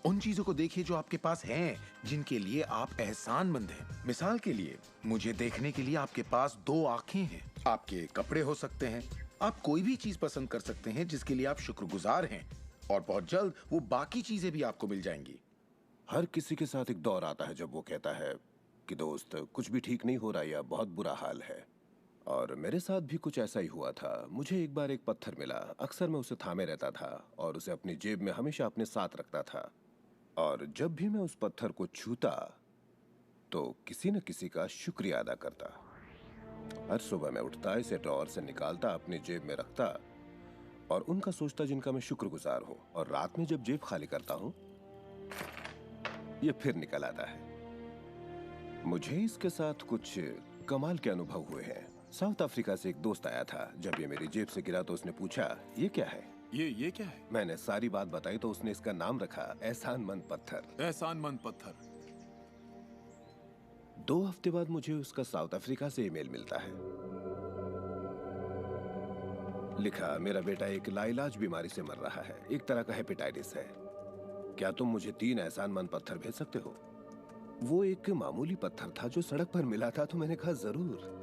उन चीजों को देखिए जो आपके पास हैं, जिनके लिए आप एहसानमंद हैं। मिसाल के लिए, मुझे देखने के लिए आपके पास 2 आंखें हैं, आपके कपड़े हो सकते हैं, आप कोई भी चीज पसंद कर सकते हैं जिसके लिए आप शुक्रगुजार हैं, और बहुत जल्द वो बाकी चीजें भी आपको मिल जाएंगी। हर किसी के साथ एक दौर आता है जब वो कहता है कि दोस्त कुछ भी ठीक नहीं हो रहा या बहुत बुरा हाल है, और मेरे साथ भी कुछ ऐसा ही हुआ था। मुझे एक बार एक पत्थर मिला। अक्सर मैं उसे थामे रहता था और उसे अपनी जेब में हमेशा अपने साथ रखता था, और जब भी मैं उस पत्थर को छूता तो किसी न किसी का शुक्रिया अदा करता। हर सुबह मैं उठता, इसे ड्रॉअर से निकालता, अपनी जेब में रखता और उनका सोचता जिनका मैं शुक्रगुजार हूँ, और रात में जब जेब खाली करता हूँ ये फिर निकल आता है। मुझे इसके साथ कुछ कमाल के अनुभव हुए हैं। साउथ अफ्रीका से एक दोस्त आया था। जब ये मेरी जेब से गिरा तो उसने पूछा, ये क्या है? ये क्या है? मैंने सारी बात बताई तो उसने इसका नाम रखा एहसानमंद पत्थर। एहसानमंद पत्थर। 2 हफ्ते बाद मुझे उसका साउथ अफ्रीका से ईमेल मिलता है। लिखा, मेरा बेटा एक लाइलाज बीमारी से मर रहा है, एक तरह का हेपेटाइटिस है। क्या तुम मुझे 3 एहसानमंद पत्थर भेज सकते हो? वो एक मामूली पत्थर था जो सड़क पर मिला था, तो मैंने कहा जरूर।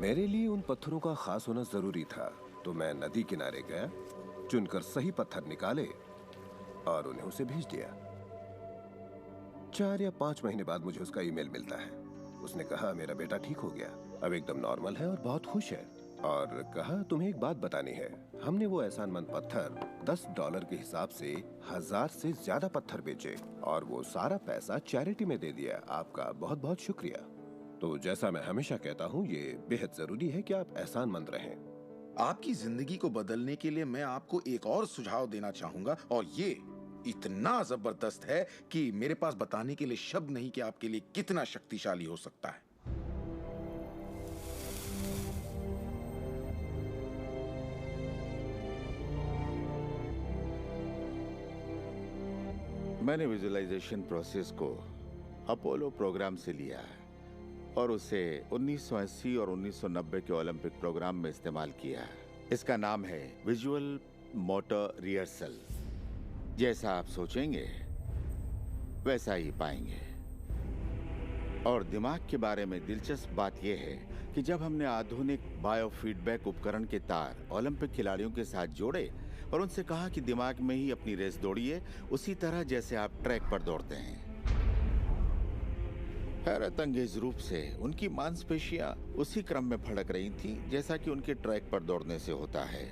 मेरे लिए उन पत्थरों का खास होना जरूरी था, तो मैं नदी किनारे गया, चुनकर सही पत्थर निकाले और उन्हें उसे भेज दिया। 4 या 5 महीने बाद मुझे उसका ईमेल मिलता है। उसने कहा मेरा बेटा ठीक हो गया, अब एकदम नॉर्मल है और बहुत खुश है, और कहा तुम्हें एक बात बतानी है। हमने वो एहसानमंद पत्थर $10 के हिसाब से 1000 से ज्यादा पत्थर बेचे और वो सारा पैसा चैरिटी में दे दिया। आपका बहुत बहुत शुक्रिया। तो जैसा मैं हमेशा कहता हूँ, ये बेहद जरूरी है कि आप एहसानमंद रहें। आपकी जिंदगी को बदलने के लिए मैं आपको एक और सुझाव देना चाहूंगा, और ये इतना जबरदस्त है कि मेरे पास बताने के लिए शब्द नहीं कि आपके लिए कितना शक्तिशाली हो सकता है। मैंने विजुअलाइजेशन प्रोसेस को अपोलो प्रोग्राम से लिया है और उसे 1980 और 1990 के ओलंपिक प्रोग्राम में इस्तेमाल किया है। इसका नाम है विजुअल मोटर रिहर्सल। जैसा आप सोचेंगे वैसा ही पाएंगे। और दिमाग के बारे में दिलचस्प बात यह है कि जब हमने आधुनिक बायोफीडबैक उपकरण के तार ओलंपिक खिलाड़ियों के साथ जोड़े और उनसे कहा कि दिमाग में ही अपनी रेस दौड़िए, उसी तरह जैसे आप ट्रैक पर दौड़ते हैं। हैरत अंगेज रूप से उनकी मांसपेशियां उसी क्रम में फड़क रही थीं जैसा कि उनके ट्रैक पर दौड़ने से होता है,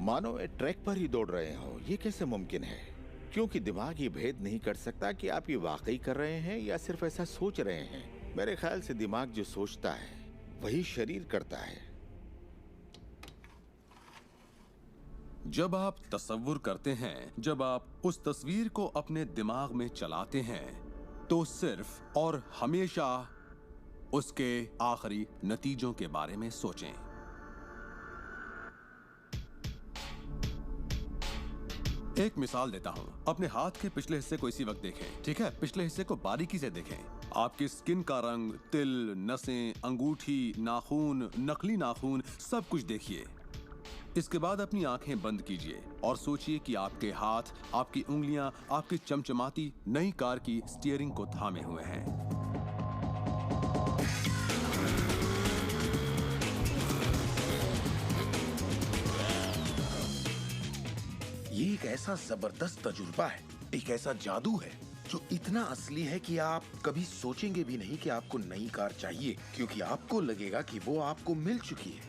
मानो वे ट्रैक पर ही दौड़ रहे हों। ये कैसे मुमकिन है? क्योंकि दिमाग ये भेद नहीं कर सकता कि आप ये वाकई कर रहे हैं या सिर्फ ऐसा सोच रहे हैं। मेरे ख्याल से दिमाग जो सोचता है वही शरीर करता है। जब आप तसव्वुर करते हैं, जब आप उस तस्वीर को अपने दिमाग में चलाते हैं, तो सिर्फ और हमेशा उसके आखिरी नतीजों के बारे में सोचें। एक मिसाल देता हूं। अपने हाथ के पिछले हिस्से को इसी वक्त देखें, ठीक है? पिछले हिस्से को बारीकी से देखें। आपकी स्किन का रंग, तिल, नसें, अंगूठी, नाखून, नकली नाखून, सब कुछ देखिए। इसके बाद अपनी आंखें बंद कीजिए और सोचिए कि आपके हाथ, आपकी उंगलियां, आपकी चमचमाती नई कार की स्टीयरिंग को थामे हुए हैं। ये एक ऐसा जबरदस्त तजुर्बा है, एक ऐसा जादू है जो इतना असली है कि आप कभी सोचेंगे भी नहीं कि आपको नई कार चाहिए, क्योंकि आपको लगेगा कि वो आपको मिल चुकी है।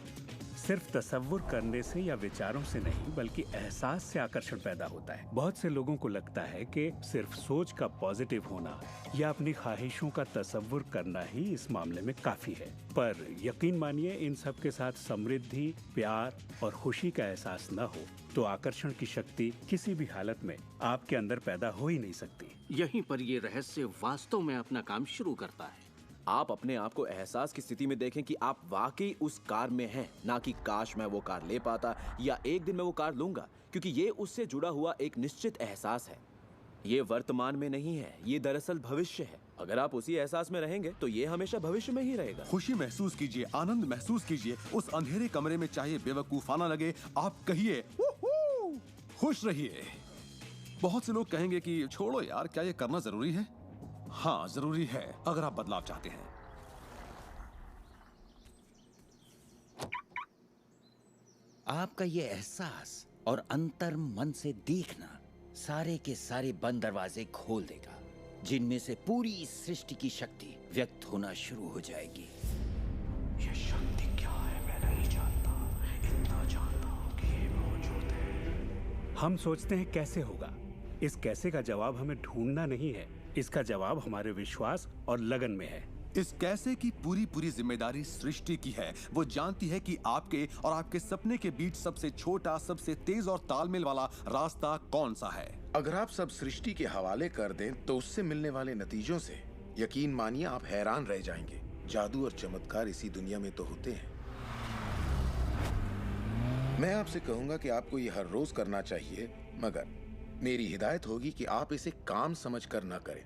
सिर्फ तसव्वुर करने से या विचारों से नहीं बल्कि एहसास से आकर्षण पैदा होता है। बहुत से लोगों को लगता है कि सिर्फ सोच का पॉजिटिव होना या अपनी ख्वाहिशों का तसव्वुर करना ही इस मामले में काफी है, पर यकीन मानिए इन सब के साथ समृद्धि, प्यार और खुशी का एहसास न हो तो आकर्षण की शक्ति किसी भी हालत में आपके अंदर पैदा हो ही नहीं सकती। यहीं पर ये रहस्य वास्तव में अपना काम शुरू करता है। आप अपने आप को एहसास की स्थिति में देखें कि आप वाकई उस कार में हैं, ना कि काश मैं वो कार ले पाता या एक दिन मैं वो कार लूंगा, क्योंकि ये उससे जुड़ा हुआ एक निश्चित एहसास है। ये वर्तमान में नहीं है, ये दरअसल भविष्य है। अगर आप उसी एहसास में रहेंगे तो ये हमेशा भविष्य में ही रहेगा। खुशी महसूस कीजिए, आनंद महसूस कीजिए। उस अंधेरे कमरे में चाहे बेवकूफाना लगे, आप कहिए खुश रहिए। बहुत से लोग कहेंगे कि छोड़ो यार, क्या ये करना जरूरी है? हाँ, जरूरी है अगर आप बदलाव चाहते हैं। आपका ये एहसास और अंतर मन से देखना सारे के सारे बंद दरवाजे खोल देगा, जिनमें से पूरी सृष्टि की शक्ति व्यक्त होना शुरू हो जाएगी। ये शक्ति क्या है मैं नहीं जानता, इतना जानता हूँ कि ये मौजूद है। हम सोचते हैं कैसे होगा। इस कैसे का जवाब हमें ढूंढना नहीं है, इसका जवाब हमारे विश्वास और लगन में है। इस कैसे की पूरी जिम्मेदारी सृष्टि की है। वो जानती है कि आपके और आपके सपने के बीच सबसे छोटा, सबसे तेज और तालमेल वाला रास्ता कौन सा है। अगर आप सब सृष्टि के हवाले कर दें तो उससे मिलने वाले नतीजों से यकीन मानिए आप हैरान रह जाएंगे। जादू और चमत्कार इसी दुनिया में तो होते हैं। मैं आपसे कहूंगा कि आपको ये हर रोज करना चाहिए, मगर मेरी हिदायत होगी कि आप इसे काम समझकर न करें।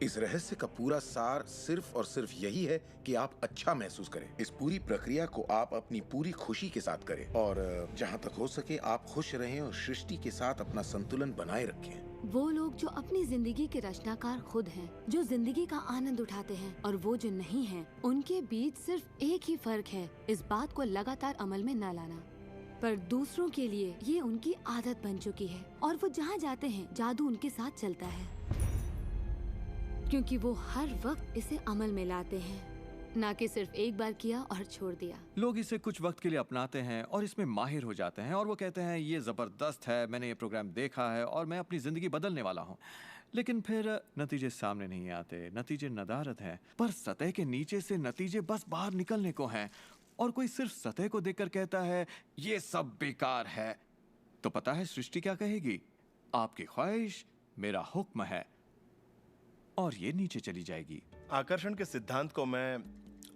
इस रहस्य का पूरा सार सिर्फ और सिर्फ यही है कि आप अच्छा महसूस करें। इस पूरी प्रक्रिया को आप अपनी पूरी खुशी के साथ करें और जहां तक हो सके आप खुश रहें और सृष्टि के साथ अपना संतुलन बनाए रखें। वो लोग जो अपनी जिंदगी के रचनाकार खुद हैं, जो जिंदगी का आनंद उठाते हैं, और वो जो नहीं हैं, उनके बीच सिर्फ एक ही फर्क है, इस बात को लगातार अमल में न लाना। पर दूसरों के लिए ये उनकी आदत बन चुकी है और वो जहाँ जाते हैं जादू उनके साथ चलता है, क्योंकि वो हर वक्त इसे अमल में लाते हैं, ना कि सिर्फ एक बार किया और छोड़ दिया। लोग इसे कुछ वक्त के लिए अपनाते हैं और इसमें माहिर हो जाते हैं और वो कहते हैं ये जबरदस्त है, मैंने ये प्रोग्राम देखा है और मैं अपनी जिंदगी बदलने वाला हूँ। लेकिन फिर नतीजे सामने नहीं आते, नतीजे नदारत हैं। पर सतह के नीचे से नतीजे बस बाहर निकलने को हैं और कोई सिर्फ सतह को देखकर कहता है ये सब बेकार है, तो पता है सृष्टि क्या कहेगी? आपकी ख्वाहिश मेरा हुक्म है, और ये नीचे चली जाएगी। आकर्षण के सिद्धांत को मैं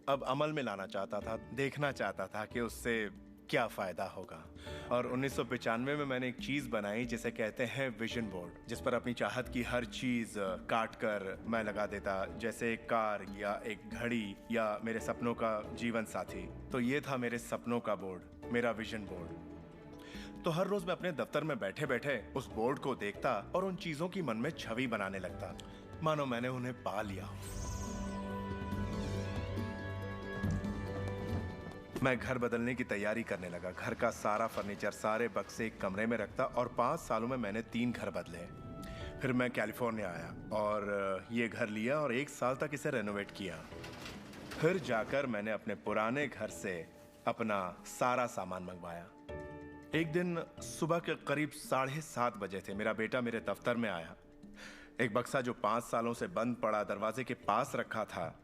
अब अमल में लाना चाहता था, देखना चाहता था कि उससे क्या फायदा होगा। और 1995 में मैंने एक चीज बनाई जिसे कहते हैं विजन बोर्ड, जिस पर अपनी चाहत की हर चीज काट कर मैं लगा देता, जैसे एक कार या एक घड़ी या मेरे सपनों का जीवन साथी। तो ये था मेरे सपनों का बोर्ड, मेरा विजन बोर्ड। तो हर रोज मैं अपने दफ्तर में बैठे बैठे उस बोर्ड को देखता और उन चीजों की मन में छवि बनाने लगता, मानो मैंने उन्हें पा लिया हो। मैं घर बदलने की तैयारी करने लगा। घर का सारा फर्नीचर, सारे बक्से एक कमरे में रखता और 5 सालों में मैंने 3 घर बदले। फिर मैं कैलिफोर्निया आया और ये घर लिया और 1 साल तक इसे रेनोवेट किया। फिर जाकर मैंने अपने पुराने घर से अपना सारा सामान मंगवाया। एक दिन सुबह के करीब 7:30 बजे थे। मेरा बेटा मेरे दफ्तर में आया। एक बक्सा जो 5 सालों से बंद पड़ा दरवाजे के पास रखा था,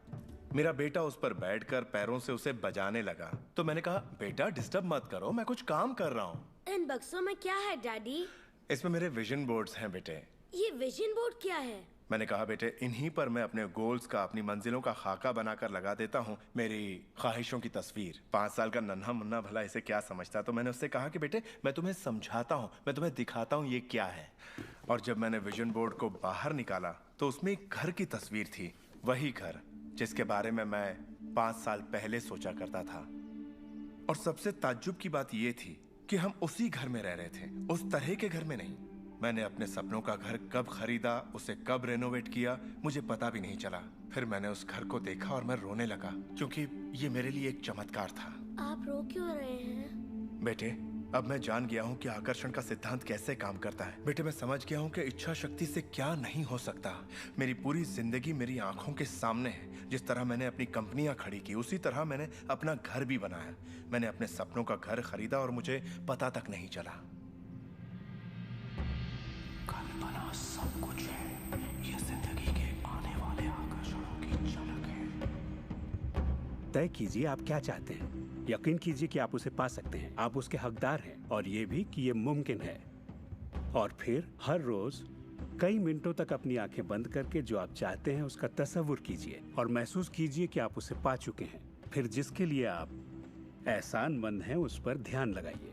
मेरा बेटा उस पर बैठकर पैरों से उसे बजाने लगा। तो मैंने कहा, बेटा डिस्टर्ब मत करो, मैं कुछ काम कर रहा हूँ। इन बक्सों में क्या है डैडी? इसमें मेरे विजन बोर्ड्स हैं बेटे। ये विजन बोर्ड क्या है? मैंने कहा, बेटे इन्हीं पर मैं अपने गोल्स का, अपनी मंजिलों का खाका बनाकर लगा देता हूँ, मेरी ख्वाहिशों की तस्वीर। 5 साल का नन्हा मुन्ना भला इसे क्या समझता। तो मैंने उससे कहा कि बेटे मैं तुम्हें समझाता हूँ, मैं तुम्हें दिखाता हूँ ये क्या है। और जब मैंने विजन बोर्ड को बाहर निकाला तो उसमें एक घर की तस्वीर थी, वही घर जिसके बारे में मैं 5 साल पहले सोचा करता था। और सबसे ताज्जुब की बात यह थी कि हम उसी घर में रह रहे थे, उस तरह के घर में नहीं। मैंने अपने सपनों का घर कब खरीदा, उसे कब रेनोवेट किया, मुझे पता भी नहीं चला। फिर मैंने उस घर को देखा और मैं रोने लगा, क्योंकि ये मेरे लिए एक चमत्कार था। आप रो क्यों रहे हैं? बेटे अब मैं जान गया हूँ कि आकर्षण का सिद्धांत कैसे काम करता है। बेटे, मैं समझ गया हूँ कि इच्छा शक्ति से क्या नहीं हो सकता। मेरी पूरी जिंदगी मेरी आंखों के सामने है। जिस तरह मैंने अपनी कंपनियां खड़ी की, उसी तरह मैंने अपना घर भी बनाया। मैंने अपने सपनों का घर खरीदा और मुझे पता तक नहीं चला। कल्पना सब कुछ है। ये जिंदगी के आने वाले आकर्षणों की झलक है। तय कीजिए आप क्या चाहते हैं। यकीन कीजिए कि आप उसे पा सकते हैं। आप उसके हकदार हैं और ये भी कि ये मुमकिन है। और फिर हर रोज कई मिनटों तक अपनी आंखें बंद करके जो आप चाहते हैं उसका तसव्वुर कीजिए और महसूस कीजिए कि आप उसे पा चुके हैं। फिर जिसके लिए आप एहसानमंद हैं उस पर ध्यान लगाइए,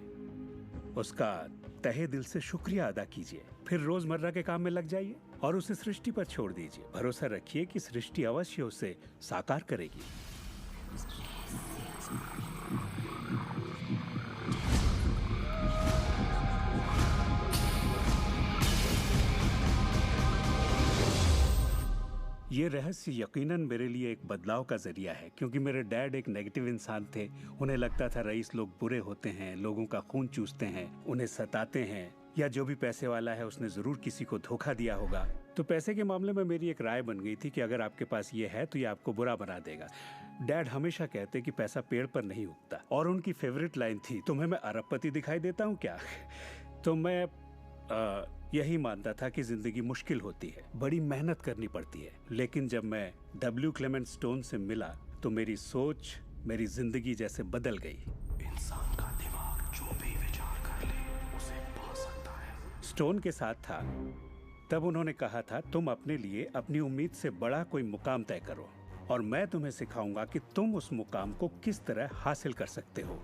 उसका तहे दिल से शुक्रिया अदा कीजिए। फिर रोजमर्रा के काम में लग जाइए और उसे सृष्टि पर छोड़ दीजिए। भरोसा रखिए कि सृष्टि अवश्य उसे साकार करेगी। ये रहस्य यकीनन मेरे लिए एक बदलाव का जरिया है, क्योंकि मेरे डैड एक नेगेटिव इंसान थे। उन्हें लगता था रईस लोग बुरे होते हैं, लोगों का खून चूसते हैं, उन्हें सताते हैं, या जो भी पैसे वाला है उसने जरूर किसी को धोखा दिया होगा। तो पैसे के मामले में मेरी एक राय बन गई थी कि अगर आपके पास ये है तो ये आपको बुरा बना देगा। डैड हमेशा कहते कि पैसा पेड़ पर नहीं उगता, और उनकी फेवरेट लाइन थी, तुम्हें मैं अरबपति दिखाई देता हूँ क्या? तो मैं यही मानता था कि जिंदगी मुश्किल होती है, बड़ी मेहनत करनी पड़ती है। लेकिन जब मैं डब्ल्यू क्लेमेंट स्टोन से मिला तो मेरी सोच, मेरी जिंदगी जैसे बदल गई। इंसान का दिमाग जो भी विचार कर ले उसे पा सकता है। स्टोन के साथ था तब उन्होंने कहा था, तुम अपने लिए अपनी उम्मीद से बड़ा कोई मुकाम तय करो और मैं तुम्हें सिखाऊंगा कि तुम उस मुकाम को किस तरह हासिल कर सकते हो।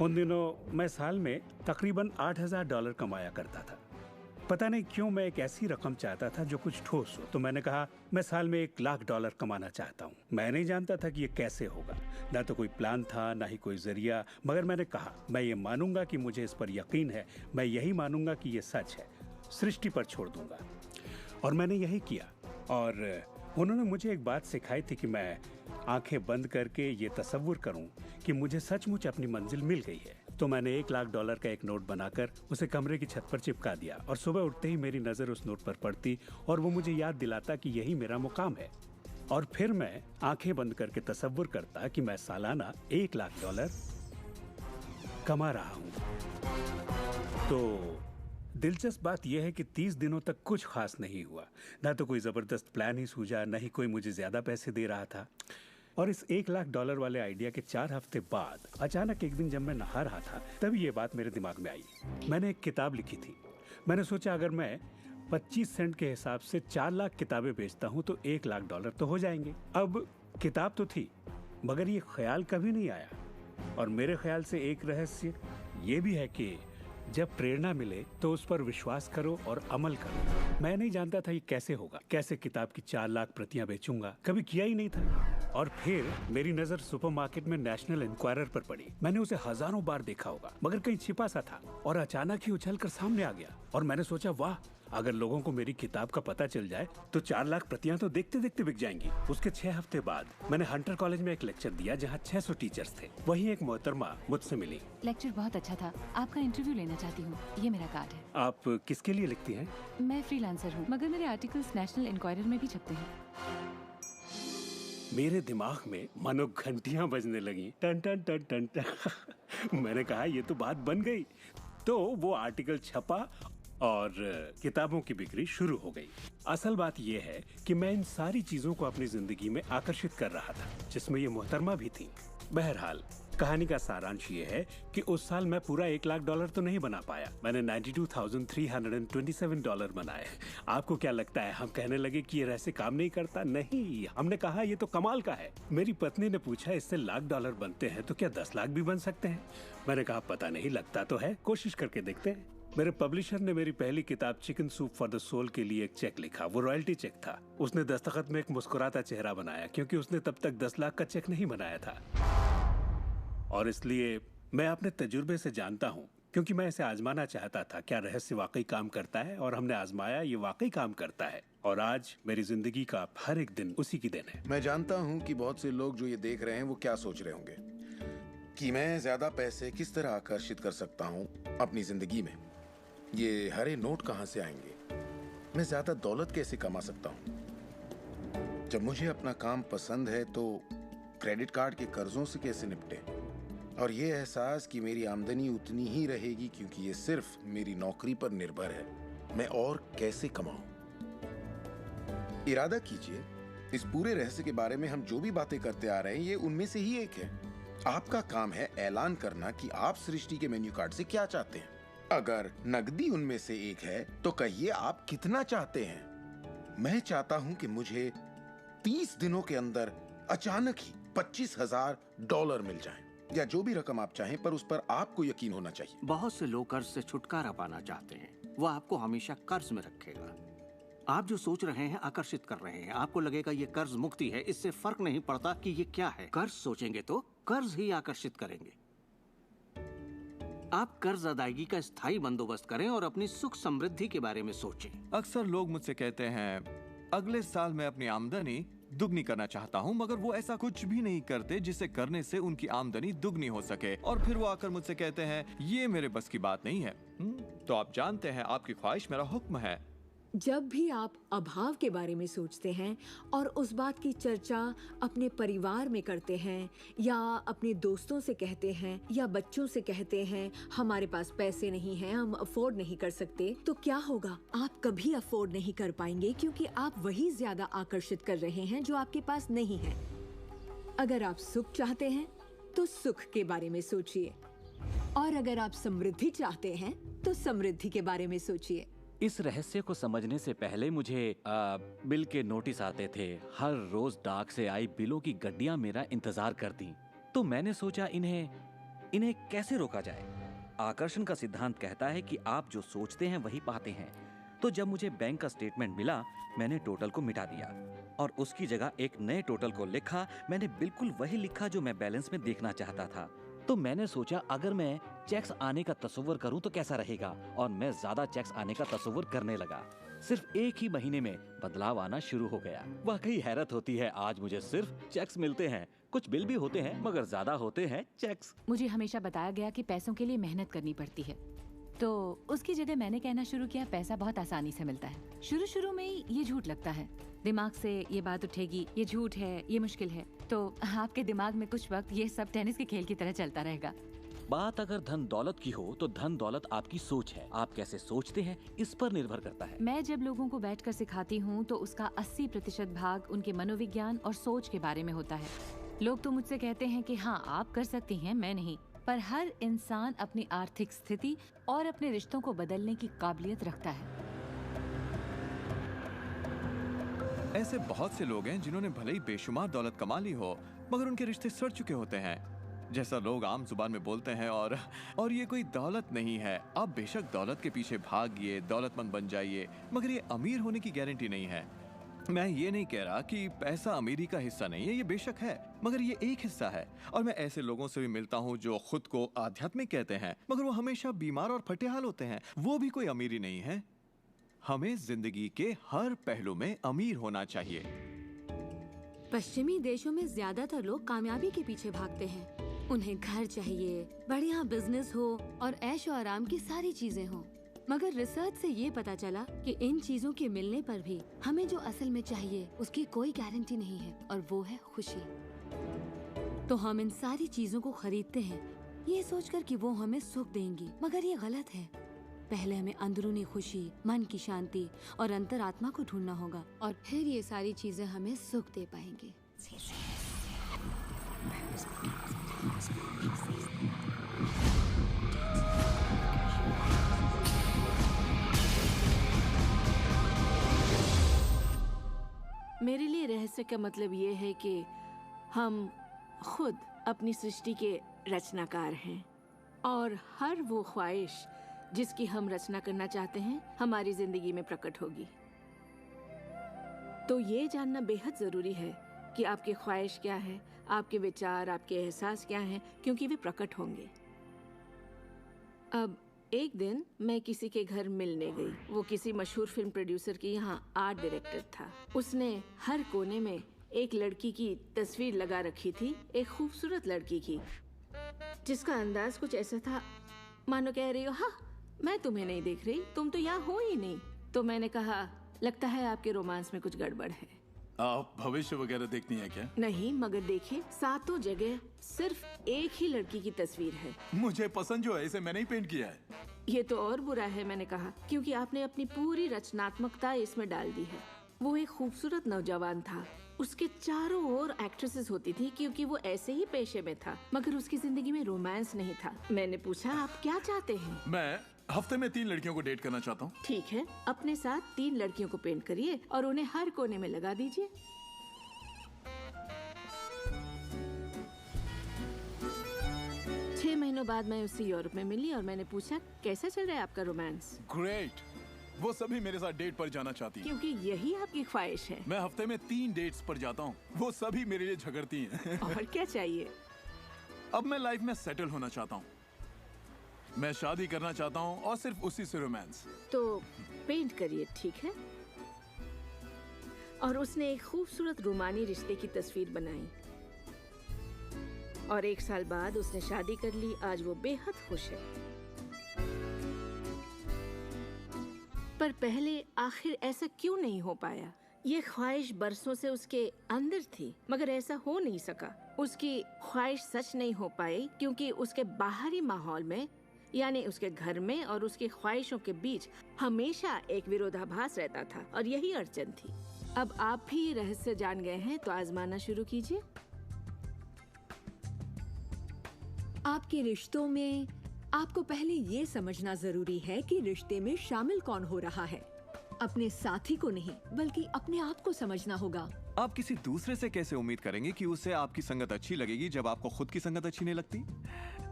उन दिनों मैं साल में तकरीबन $8,000 कमाया करता था। पता नहीं क्यों मैं एक ऐसी रकम चाहता था जो कुछ ठोस हो। तो मैंने कहा मैं साल में $1,00,000 कमाना चाहता हूँ। मैं नहीं जानता था कि ये कैसे होगा, ना तो कोई प्लान था ना ही कोई जरिया, मगर मैंने कहा मैं ये मानूंगा कि मुझे इस पर यकीन है, मैं यही मानूंगा कि ये सच है, सृष्टि पर छोड़ दूंगा। और मैंने यही किया। और उन्होंने मुझे एक बात सिखाई थी कि मैं आंखें बंद करके ये तसव्वुर करूं कि मुझे सचमुच अपनी मंजिल मिल गई है। तो मैंने $1,00,000 का एक नोट बनाकर उसे कमरे की छत पर चिपका दिया और सुबह उठते ही मेरी नजर उस नोट पर पड़ती और वो मुझे याद दिलाता कि यही मेरा मुकाम है। और फिर मैं आंखें बंद करके तसव्वुर करता कि मैं सालाना $1,00,000 कमा रहा हूं। तो दिलचस्प बात यह है कि 30 दिनों तक कुछ खास नहीं हुआ। ना तो कोई जबरदस्त प्लान ही सूझा, न ही कोई मुझे ज्यादा पैसे दे रहा था। और इस $1,00,000 वाले आइडिया के 4 हफ्ते बाद अचानक एक दिन जब मैं नहा रहा था तब ये बात मेरे दिमाग में आई। मैंने एक किताब लिखी थी। मैंने सोचा अगर मैं 25 सेंट के हिसाब से 4 लाख किताबें बेचता हूँ तो $1,00,000 तो हो जाएंगे। अब किताब तो थी, मगर ये ख्याल कभी नहीं आया। और मेरे ख्याल से एक रहस्य ये भी है कि जब प्रेरणा मिले तो उस पर विश्वास करो और अमल करो। मैं नहीं जानता था ये कैसे होगा, कैसे किताब की 4 लाख प्रतियां बेचूंगा, कभी किया ही नहीं था। और फिर मेरी नजर सुपरमार्केट में नेशनल इंक्वायरर पर पड़ी। मैंने उसे हजारों बार देखा होगा, मगर कहीं छिपा सा था और अचानक ही उछलकर सामने आ गया। और मैंने सोचा वाह, अगर लोगों को मेरी किताब का पता चल जाए तो 4 लाख प्रतियां तो देखते देखते बिक जाएंगी। उसके 6 हफ्ते बाद मैंने हंटर कॉलेज में एक लेक्चर दिया जहां 600 टीचर्स थे। वहीं एक मोहतरमा मुझसे मिली। लेक्चर बहुत अच्छा था, आपका इंटरव्यू लेना चाहती हूँ, ये मेरा कार्ड है। आप किसके लिए लिखती हैं? मैं फ्रीलांसर हूँ, मगर मेरे आर्टिकल्स नेशनल इंक्वायरर में भी छपते हैं। मेरे दिमाग में मानो घंटियां बजने लगी, टन टन टन टन टन। मैंने कहा ये तो बात बन गई। तो वो आर्टिकल छपा और किताबों की बिक्री शुरू हो गई। असल बात यह है कि मैं इन सारी चीजों को अपनी जिंदगी में आकर्षित कर रहा था, जिसमें ये मोहतरमा भी थी। बहरहाल कहानी का सारांश ये है कि उस साल मैं पूरा $1,00,000 तो नहीं बना पाया। मैंने $92,327 बनाए। आपको क्या लगता है हम कहने लगे कि ये रहस्य काम नहीं करता? नहीं, हमने कहा ये तो कमाल का है। मेरी पत्नी ने पूछा इससे $1,00,000 बनते हैं तो क्या 10 लाख भी बन सकते हैं? मैंने कहा पता नहीं, लगता तो है, कोशिश करके देखते हैं। मेरे पब्लिशर ने मेरी पहली किताब chicken soup for the soul के लिए एक चेक लिखा। वो रॉयल्टी चेक था। उसने दस्तखत में एक मुस्कुराता चेहरा बनाया, क्योंकि उसने तब तक 10 लाख का चेक नहीं बनाया था। और इसलिए मैं अपने तजुर्बे से जानता हूँ, क्योंकि मैं इसे आजमाना चाहता था, क्या रहस्य वाकई काम करता है। और हमने आजमाया, ये वाकई काम करता है। और आज मेरी जिंदगी का हर एक दिन उसी की देन है। मैं जानता हूँ कि बहुत से लोग जो ये देख रहे हैं वो क्या सोच रहे होंगे। कि मैं ज्यादा पैसे किस तरह आकर्षित कर सकता हूँ अपनी जिंदगी में। ये हरे नोट कहाँ से आएंगे? मैं ज्यादा दौलत कैसे कमा सकता हूँ? जब मुझे अपना काम पसंद है तो क्रेडिट कार्ड के कर्जों से कैसे निपटे? और ये एहसास कि मेरी आमदनी उतनी ही रहेगी क्योंकि ये सिर्फ मेरी नौकरी पर निर्भर है, मैं और कैसे कमाऊं? इरादा कीजिए, इस पूरे रहस्य के बारे में हम जो भी बातें करते आ रहे हैं ये उनमें से ही एक है। आपका काम है ऐलान करना कि आप सृष्टि के मेन्यू कार्ड से क्या चाहते हैं। अगर नकदी उनमें से एक है तो कहिए आप कितना चाहते हैं। मैं चाहता हूं कि मुझे 30 दिनों के अंदर अचानक ही $25,000 मिल जाएं, या जो भी रकम आप चाहें, पर उस पर आपको यकीन होना चाहिए। बहुत से लोग कर्ज से छुटकारा पाना चाहते हैं, वो आपको हमेशा कर्ज में रखेगा। आप जो सोच रहे हैं आकर्षित कर रहे हैं, आपको लगेगा ये कर्ज मुक्ति है, इससे फर्क नहीं पड़ता कि ये क्या है। कर्ज सोचेंगे तो कर्ज ही आकर्षित करेंगे। आप कर्ज अदायगी का स्थायी बंदोबस्त करें और अपनी सुख समृद्धि के बारे में सोचें। अक्सर लोग मुझसे कहते हैं अगले साल मैं अपनी आमदनी दुगनी करना चाहता हूं, मगर वो ऐसा कुछ भी नहीं करते जिसे करने से उनकी आमदनी दुगनी हो सके। और फिर वो आकर मुझसे कहते हैं ये मेरे बस की बात नहीं है। तो आप जानते हैं आपकी ख्वाहिश मेरा हुक्म है। जब भी आप अभाव के बारे में सोचते हैं और उस बात की चर्चा अपने परिवार में करते हैं या अपने दोस्तों से कहते हैं या बच्चों से कहते हैं हमारे पास पैसे नहीं हैं, हम अफोर्ड नहीं कर सकते, तो क्या होगा? आप कभी अफोर्ड नहीं कर पाएंगे क्योंकि आप वही ज्यादा आकर्षित कर रहे हैं जो आपके पास नहीं है। अगर आप सुख चाहते हैं तो सुख के बारे में सोचिए, और अगर आप समृद्धि चाहते हैं तो समृद्धि के बारे में सोचिए। इस रहस्य को समझने से पहले मुझे बिल के नोटिस आते थे। हर रोज डाक से आई बिलों की गड्डियां मेरा इंतजार करती। तो मैंने सोचा इन्हें कैसे रोका जाए। आकर्षण का सिद्धांत कहता है कि आप जो सोचते हैं वही पाते हैं। तो जब मुझे बैंक का स्टेटमेंट मिला, मैंने टोटल को मिटा दिया और उसकी जगह एक नए टोटल को लिखा। मैंने बिल्कुल वही लिखा जो मैं बैलेंस में देखना चाहता था। तो मैंने सोचा अगर मैं चेक्स आने का तस्वीर करूं तो कैसा रहेगा, और मैं ज्यादा चेक्स आने का तस्वीर करने लगा। सिर्फ एक ही महीने में बदलाव आना शुरू हो गया। वाकई हैरत होती है, आज मुझे सिर्फ चेक्स मिलते हैं। कुछ बिल भी होते हैं मगर ज्यादा होते हैं चेक्स। मुझे हमेशा बताया गया कि पैसों के लिए मेहनत करनी पड़ती है, तो उसकी जगह मैंने कहना शुरू किया पैसा बहुत आसानी से मिलता है। शुरू में ये झूठ लगता है, दिमाग से ये बात उठेगी ये झूठ है, ये मुश्किल है, तो आपके दिमाग में कुछ वक्त ये सब टेनिस के खेल की तरह चलता रहेगा। बात अगर धन दौलत की हो तो धन दौलत आपकी सोच है। आप कैसे सोचते हैं इस पर निर्भर करता है। मैं जब लोगों को बैठकर सिखाती हूँ तो उसका 80% भाग उनके मनोविज्ञान और सोच के बारे में होता है। लोग तो मुझसे कहते हैं कि हाँ आप कर सकती हैं, मैं नहीं। पर हर इंसान अपनी आर्थिक स्थिति और अपने रिश्तों को बदलने की काबिलियत रखता है। ऐसे बहुत से लोग हैं जिन्होंने भले ही बेशुमार दौलत कमा ली हो मगर उनके रिश्ते सड़ चुके होते हैं, जैसा लोग आम जुबान में बोलते हैं। और ये कोई दौलत नहीं है। आप बेशक दौलत के पीछे भागिए, दौलतमंद बन जाइए, मगर ये अमीर होने की गारंटी नहीं है। मैं ये नहीं कह रहा कि पैसा अमीरी का हिस्सा नहीं है, ये बेशक है, मगर ये एक हिस्सा है। और मैं ऐसे लोगों से भी मिलता हूँ जो खुद को आध्यात्मिक कहते हैं मगर वो हमेशा बीमार और फटेहाल होते हैं। वो भी कोई अमीरी नहीं है। हमें जिंदगी के हर पहलू में अमीर होना चाहिए। पश्चिमी देशों में ज्यादातर लोग कामयाबी के पीछे भागते हैं। उन्हें घर चाहिए, बढ़िया बिजनेस हो और ऐशो आराम की सारी चीजें हो। मगर रिसर्च से ये पता चला कि इन चीजों के मिलने पर भी हमें जो असल में चाहिए उसकी कोई गारंटी नहीं है, और वो है खुशी। तो हम इन सारी चीजों को खरीदते हैं ये सोचकर कि वो हमें सुख देंगी, मगर ये गलत है। पहले हमें अंदरूनी खुशी, मन की शांति और अंतरात्मा को ढूंढना होगा, और फिर ये सारी चीजें हमें सुख दे पाएंगी। मेरे लिए रहस्य का मतलब ये है कि हम खुद अपनी सृष्टि के रचनाकार हैं, और हर वो ख्वाहिश जिसकी हम रचना करना चाहते हैं हमारी जिंदगी में प्रकट होगी। तो ये जानना बेहद जरूरी है कि आपकी ख्वाहिश क्या है, आपके विचार, आपके एहसास क्या हैं, क्योंकि वे प्रकट होंगे। अब एक दिन मैं किसी के घर मिलने गई। वो किसी मशहूर फिल्म प्रोड्यूसर की यहाँ आर्ट डायरेक्टर था। उसने हर कोने में एक लड़की की तस्वीर लगा रखी थी, एक खूबसूरत लड़की की। जिसका अंदाज कुछ ऐसा था मानो कह रही हो हाँ मैं तुम्हें नहीं देख रही, तुम तो यहाँ हो ही नहीं। तो मैंने कहा लगता है आपके रोमांस में कुछ गड़बड़ है। आप भविष्य वगैरह देखती हैं क्या? नहीं, मगर देखिए सातों जगह सिर्फ एक ही लड़की की तस्वीर है। मुझे पसंद जो है इसे मैंने ही पेंट किया है। ये तो और बुरा है, मैंने कहा, क्योंकि आपने अपनी पूरी रचनात्मकता इसमें डाल दी है। वो एक खूबसूरत नौजवान था, उसके चारों ओर एक्ट्रेसेस होती थी क्योंकि वो ऐसे ही पेशे में था, मगर उसकी जिंदगी में रोमांस नहीं था। मैंने पूछा आप क्या चाहते हैं? मैं हफ्ते में 3 लड़कियों को डेट करना चाहता हूँ। ठीक है, अपने साथ 3 लड़कियों को पेंट करिए और उन्हें हर कोने में लगा दीजिए। छह महीनों बाद मैं उससे यूरोप में मिली और मैंने पूछा कैसा चल रहा है आपका रोमांस? ग्रेट। वो सभी मेरे साथ डेट पर जाना चाहती हैं। क्योंकि यही आपकी ख्वाहिश है। मैं हफ्ते में 3 डेट्स पर जाता हूँ, वो सभी मेरे लिए झगड़ती हैं। और क्या चाहिए? अब मैं लाइफ में सेटल होना चाहता हूँ, मैं शादी करना चाहता हूँ और सिर्फ उसी से रोमांस। तो पेंट करिए, ठीक है? और उसने एक खूबसूरत रोमानी रिश्ते की तस्वीर बनाई और 1 साल बाद उसने शादी कर ली। आज वो बेहद खुश है। पर पहले आखिर ऐसा क्यों नहीं हो पाया? ये ख्वाहिश बरसों से उसके अंदर थी, मगर ऐसा हो नहीं सका। उसकी ख्वाहिश सच नहीं हो पाई क्योंकि उसके बाहरी माहौल में, यानी उसके घर में और उसकी ख्वाहिशों के बीच हमेशा एक विरोधाभास रहता था और यही अड़चन थी। अब आप भी रहस्य जान गए हैं तो आजमाना शुरू कीजिए। आपके रिश्तों में आपको पहले ये समझना जरूरी है कि रिश्ते में शामिल कौन हो रहा है। अपने साथी को नहीं बल्कि अपने आप को समझना होगा। आप किसी दूसरे से कैसे उम्मीद करेंगे कि उसे आपकी संगत अच्छी लगेगी जब आपको खुद की संगत अच्छी नहीं लगती?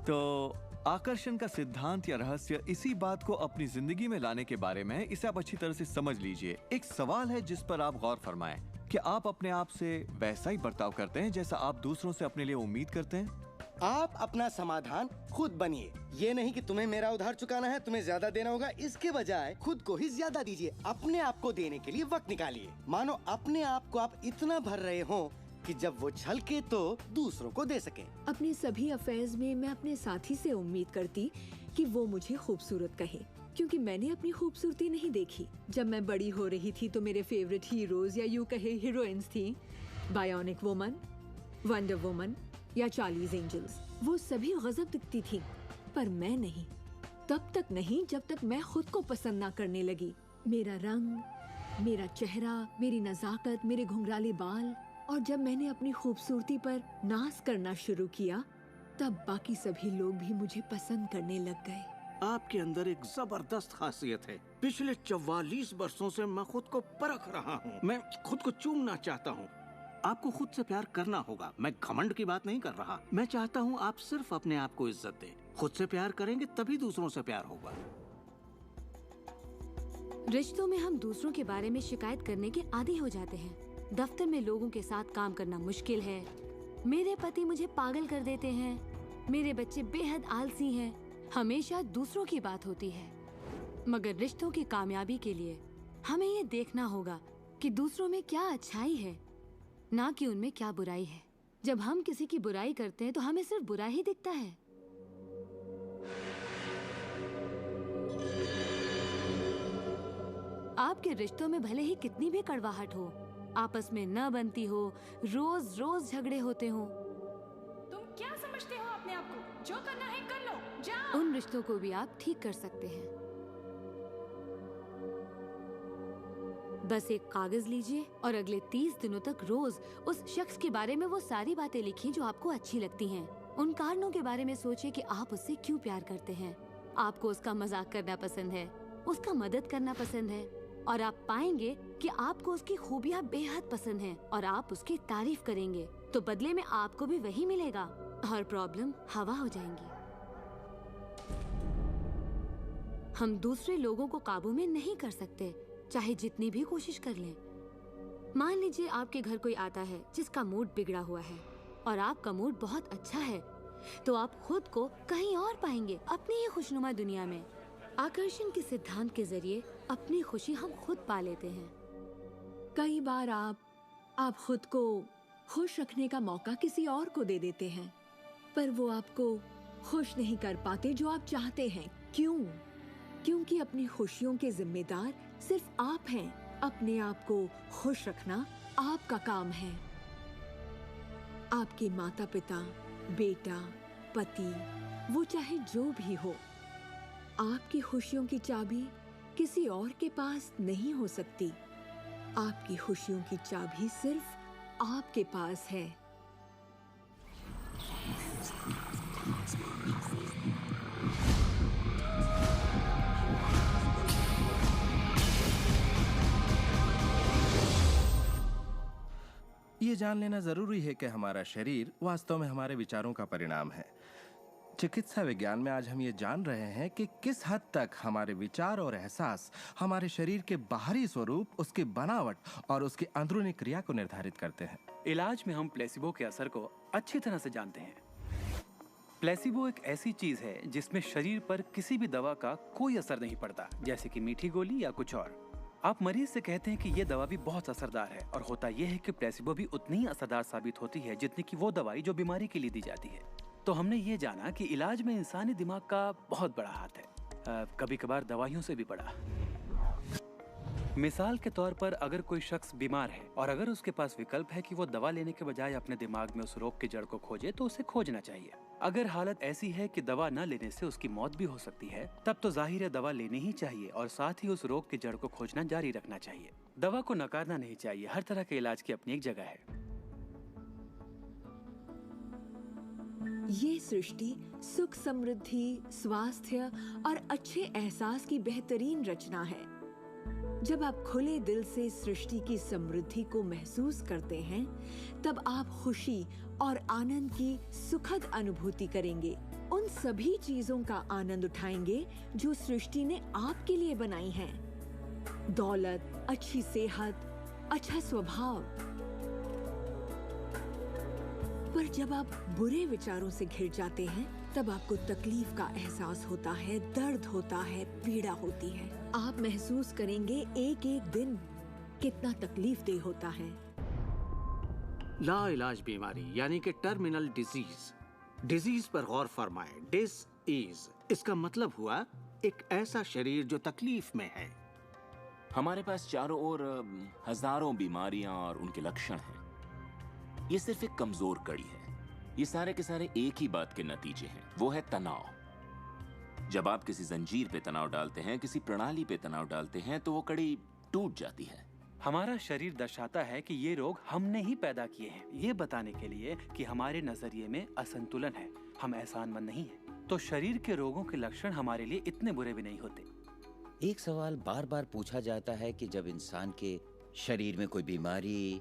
तो आकर्षण का सिद्धांत या रहस्य इसी बात को अपनी जिंदगी में लाने के बारे में है। इसे आप अच्छी तरह से समझ लीजिए। एक सवाल है जिस पर आप गौर फरमाएं कि आप अपने आप से वैसा ही बर्ताव करते हैं जैसा आप दूसरों से अपने लिए उम्मीद करते हैं। आप अपना समाधान खुद बनिए। ये नहीं कि तुम्हें मेरा उधार चुकाना है, तुम्हें ज्यादा देना होगा। इसके बजाय खुद को ही ज्यादा दीजिए। अपने आप को देने के लिए वक्त निकालिए। मानो अपने आप को आप इतना भर रहे हो कि जब वो छलके तो दूसरों को दे सके। अपने सभी अफेयर्स में मैं अपने साथी से उम्मीद करती कि वो मुझे खूबसूरत कहे, क्योंकि मैंने अपनी खूबसूरती नहीं देखी। जब मैं बड़ी हो रही थी तो मेरे फेवरेट हीरोज या यूं कहे हीरोइंस थी, बायोनिक वुमन, वंडर वुमन या चार्लीज एंजल्स। वो सभी गजब दिखती थी, पर मैं नहीं। तब तक नहीं जब तक मैं खुद को पसंद ना करने लगी। मेरा रंग, मेरा चेहरा, मेरी नजाकत, मेरे घुंघराले बाल। और जब मैंने अपनी खूबसूरती पर नाज करना शुरू किया, तब बाकी सभी लोग भी मुझे पसंद करने लग गए। आपके अंदर एक जबरदस्त खासियत है। पिछले 44 वर्षों से मैं खुद को परख रहा हूँ। मैं खुद को चूमना चाहता हूँ। आपको खुद से प्यार करना होगा। मैं घमंड की बात नहीं कर रहा। मैं चाहता हूँ आप सिर्फ अपने आप को इज्जत दें। खुद से प्यार करेंगे तभी दूसरों से प्यार होगा। रिश्तों में हम दूसरों के बारे में शिकायत करने के आदी हो जाते हैं। दफ्तर में लोगों के साथ काम करना मुश्किल है। मेरे पति मुझे पागल कर देते हैं। मेरे बच्चे बेहद आलसी हैं। हमेशा दूसरों की बात होती है। मगर रिश्तों की कामयाबी के लिए हमें ये देखना होगा कि दूसरों में क्या अच्छाई है, ना कि उनमें क्या बुराई है। जब हम किसी की बुराई करते हैं तो हमें सिर्फ बुरा ही दिखता है। आपके रिश्तों में भले ही कितनी भी कड़वाहट हो, आपस में न बनती हो, रोज रोज झगड़े होते हो, तुम क्या समझते हो अपने आप को? जो करना है कर लो, जाओ। उन रिश्तों को भी आप ठीक कर सकते हैं। बस एक कागज लीजिए और अगले 30 दिनों तक रोज उस शख्स के बारे में वो सारी बातें लिखिए जो आपको अच्छी लगती हैं। उन कारणों के बारे में सोचिए कि आप उससे क्यों प्यार करते हैं। आपको उसका मजाक करना पसंद है, उसका मदद करना पसंद है, और आप पाएंगे कि आपको उसकी खूबियाँ बेहद पसंद हैं और आप उसकी तारीफ करेंगे तो बदले में आपको भी वही मिलेगा और प्रॉब्लम हवा हो जाएंगी। हम दूसरे लोगों को काबू में नहीं कर सकते, चाहे जितनी भी कोशिश कर लें। मान लीजिए आपके घर कोई आता है जिसका मूड बिगड़ा हुआ है और आपका मूड बहुत अच्छा है, तो आप खुद को कहीं और पाएंगे, अपनी ही खुशनुमा दुनिया में। आकर्षण के सिद्धांत के जरिए अपनी खुशी हम खुद पा लेते हैं। कई बार आप खुद को खुश रखने का मौका किसी और को दे देते हैं, पर वो आपको खुश नहीं कर पाते जो आप चाहते हैं। क्यों? क्योंकि अपनी खुशियों के जिम्मेदार सिर्फ आप हैं। अपने आप को खुश रखना आपका काम है। आपके माता पिता, बेटा, पति, वो चाहे जो भी हो, आपकी खुशियों की चाबी किसी और के पास नहीं हो सकती। आपकी खुशियों की चाबी सिर्फ आपके पास है। ये जान लेना जरूरी है कि हमारा शरीर वास्तव में हमारे विचारों का परिणाम है। चिकित्सा विज्ञान में आज हम ये जान रहे हैं कि किस हद तक हमारे विचार और एहसास हमारे शरीर के बाहरी स्वरूप, उसकी बनावट और उसकी अंदरूनी क्रिया को निर्धारित करते हैं। इलाज में हम प्लेसिबो के असर को अच्छी तरह से जानते हैं। प्लेसिबो एक ऐसी चीज है जिसमें शरीर पर किसी भी दवा का कोई असर नहीं पड़ता, जैसे कि मीठी गोली या कुछ और। आप मरीज से कहते हैं कि ये दवा भी बहुत असरदार है, और होता यह है कि प्लेसिबो भी उतनी ही असरदार साबित होती है जितनी कि वो दवाई जो बीमारी के लिए दी जाती है। तो हमने ये जाना कि इलाज में इंसानी दिमाग का बहुत बड़ा हाथ है, कभी कभार दवाइयों से भी बड़ा। मिसाल के तौर पर अगर कोई शख्स बीमार है और अगर उसके पास विकल्प है कि वो दवा लेने के बजाय अपने दिमाग में उस रोग की जड़ को खोजे, तो उसे खोजना चाहिए। अगर हालत ऐसी है कि दवा न लेने से उसकी मौत भी हो सकती है, तब तो जाहिर है दवा लेनी ही चाहिए और साथ ही उस रोग की जड़ को खोजना जारी रखना चाहिए। दवा को नकारना नहीं चाहिए। हर तरह के इलाज की अपनी एक जगह है। ये सृष्टि सुख, समृद्धि, स्वास्थ्य और अच्छे एहसास की बेहतरीन रचना है। जब आप खुले दिल से सृष्टि की समृद्धि को महसूस करते हैं, तब आप खुशी और आनंद की सुखद अनुभूति करेंगे। उन सभी चीजों का आनंद उठाएंगे जो सृष्टि ने आपके लिए बनाई हैं। दौलत, अच्छी सेहत, अच्छा स्वभाव। पर जब आप बुरे विचारों से घिर जाते हैं, तब आपको तकलीफ का एहसास होता है, दर्द होता है, पीड़ा होती है। आप महसूस करेंगे एक एक दिन कितना तकलीफदेह होता है। लाइलाज बीमारी यानी कि टर्मिनल डिजीज पर गौर फरमाएं। डिस इसका मतलब हुआ एक ऐसा शरीर जो तकलीफ में है। हमारे पास चारों ओर हजारों बीमारियां और उनके लक्षण हैं। ये सिर्फ एक कमजोर कड़ी है। ये सारे के सारे एक ही बात के नतीजे हैं, वो है तनाव। जब आप किसी जंजीर पे तनाव डालते हैं, किसी प्रणाली पे तनाव डालते हैं, तो वो कड़ी टूट जाती है। हमारा शरीर दर्शाता है कि ये रोग हमने ही पैदा किए हैं, ये बताने के लिए कि हमारे नजरिए में असंतुलन है, हम एहसानमंद नहीं हैं। तो शरीर के रोगों के लक्षण हमारे लिए इतने बुरे भी नहीं होते। एक सवाल बार बार पूछा जाता है कि जब इंसान के शरीर में कोई बीमारी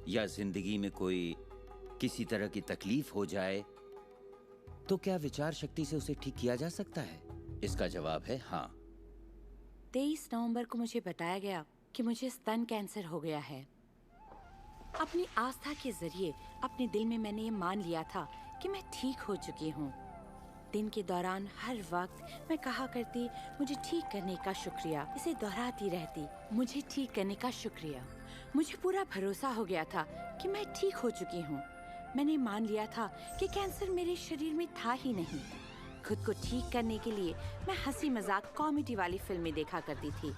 या जिंदगी में कोई किसी तरह की तकलीफ हो जाए, तो क्या विचार शक्ति से उसे ठीक किया जा सकता है? इसका जवाब है हाँ। 23 नवंबर को मुझे बताया गया कि मुझे स्तन कैंसर हो गया है। अपनी आस्था के जरिए अपने दिल में मैंने ये मान लिया था कि मैं ठीक हो चुकी हूँ। दिन के दौरान हर वक्त मैं कहा करती, मुझे ठीक करने का शुक्रिया। इसे दोहराती रहती, मुझे ठीक करने का शुक्रिया। मुझे पूरा भरोसा हो गया था कि मैं ठीक हो चुकी हूँ। मैंने मान लिया था कि कैंसर मेरे शरीर में था ही नहीं। खुद को ठीक करने के लिए मैं हंसी मजाक कॉमेडी वाली फिल्में देखा करती थी।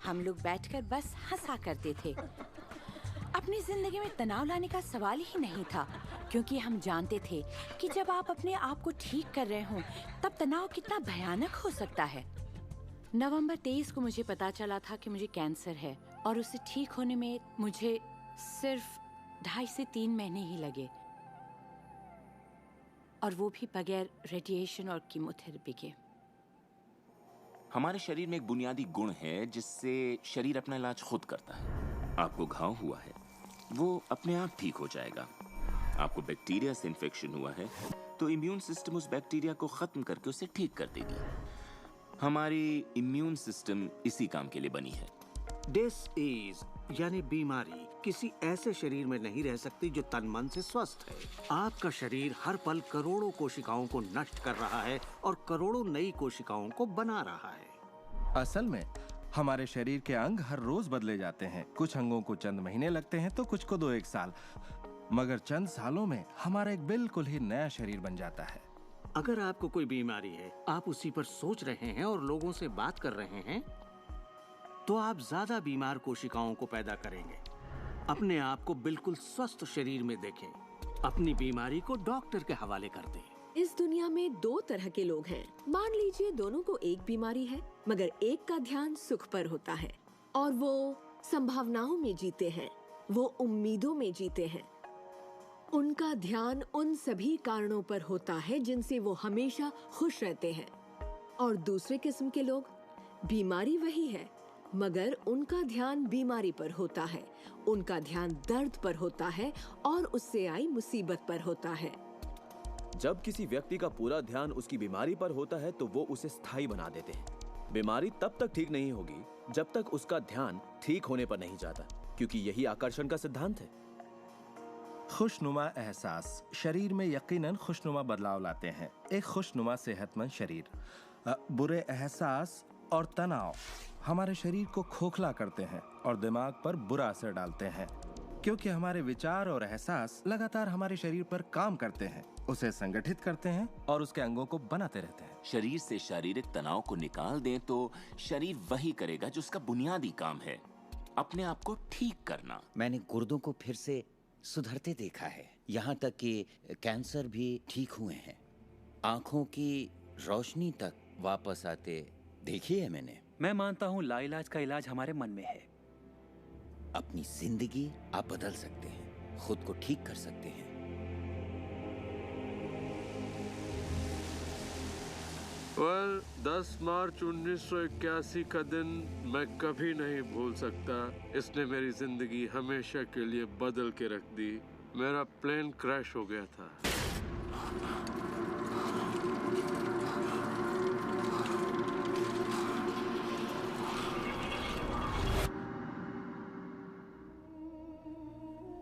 हम लोग बैठकर बस हंसा करते थे। अपनी जिंदगी में तनाव लाने का सवाल ही नहीं था, क्योंकि हम जानते थे कि जब आप अपने आप को ठीक कर रहे हों, तब तनाव कितना भयानक हो सकता है। नवंबर 23 को मुझे पता चला था कि मुझे कैंसर है, और उसे ठीक होने में मुझे सिर्फ 2.5 से 3 महीने ही लगे, और वो भी बगैर रेडिएशन और कीमोथेरेपी के। हमारे शरीर में एक बुनियादी गुण है जिससे शरीर अपना इलाज खुद करता है। आपको घाव हुआ है, वो अपने आप ठीक हो जाएगा। आपको बैक्टीरिया से इन्फेक्शन हुआ है, तो इम्यून सिस्टम उस बैक्टीरिया को खत्म करके उसे ठीक कर देगी। हमारी इम्यून सिस्टम इसी काम के लिए बनी है। डिसीज यानी बीमारी किसी ऐसे शरीर में नहीं रह सकती जो तन मन से स्वस्थ है। आपका शरीर हर पल करोड़ों कोशिकाओं को नष्ट कर रहा है और करोड़ों नई कोशिकाओं को बना रहा है। असल में हमारे शरीर के अंग हर रोज बदले जाते हैं। कुछ अंगों को चंद महीने लगते हैं तो कुछ को 2-1 साल, मगर चंद सालों में हमारा एक बिल्कुल ही नया शरीर बन जाता है। अगर आपको कोई बीमारी है, आप उसी पर सोच रहे हैं और लोगों से बात कर रहे हैं, तो आप ज्यादा बीमार कोशिकाओं को पैदा करेंगे। अपने आप को बिल्कुल स्वस्थ शरीर में देखें। अपनी बीमारी को डॉक्टर के हवाले कर दें। इस दुनिया में दो तरह के लोग हैं। मान लीजिए दोनों को एक बीमारी है, मगर एक का ध्यान सुख पर होता है और वो संभावनाओं में जीते हैं, वो उम्मीदों में जीते हैं। उनका ध्यान उन सभी कारणों पर होता है जिनसे वो हमेशा खुश रहते हैं। और दूसरे किस्म के लोग, बीमारी वही है मगर उनका ध्यान बीमारी पर होता है, उनका ध्यान दर्द पर होता है और उससे आई मुसीबत पर होता है। जब किसी व्यक्ति का पूरा ध्यान उसकी बीमारी पर होता है तो वो उसे स्थायी बना देते हैं। बीमारी तब तक ठीक नहीं होगी जब तक उसका ध्यान ठीक होने पर नहीं जाता, क्योंकि यही आकर्षण का सिद्धांत है। खुशनुमा एहसास शरीर में यकीनन खुशनुमा बदलाव लाते हैं। एक खुशनुमा सेहतमंद शरीर। बुरे एहसास और तनाव हमारे शरीर को खोखला करते हैं और दिमाग पर बुरा असर डालते हैं, क्योंकि हमारे विचार और एहसास लगातार हमारे शरीर पर काम करते हैं, उसे संगठित करते हैं और उसके अंगों को बनाते रहते हैं। शरीर से शारीरिक तनाव को निकाल दें तो शरीर वही करेगा जो उसका बुनियादी काम है, अपने आप को ठीक करना। मैंने गुर्दों को फिर से सुधरते देखा है, यहाँ तक कि कैंसर भी ठीक हुए हैं। आंखों की रोशनी तक वापस आते देखी है मैंने। मैं मानता हूँ लाइलाज का इलाज हमारे मन में है। अपनी जिंदगी आप बदल सकते हैं, खुद को ठीक कर सकते हैं। well, 10 मार्च 1981 का दिन मैं कभी नहीं भूल सकता। इसने मेरी जिंदगी हमेशा के लिए बदल के रख दी। मेरा प्लेन क्रैश हो गया था।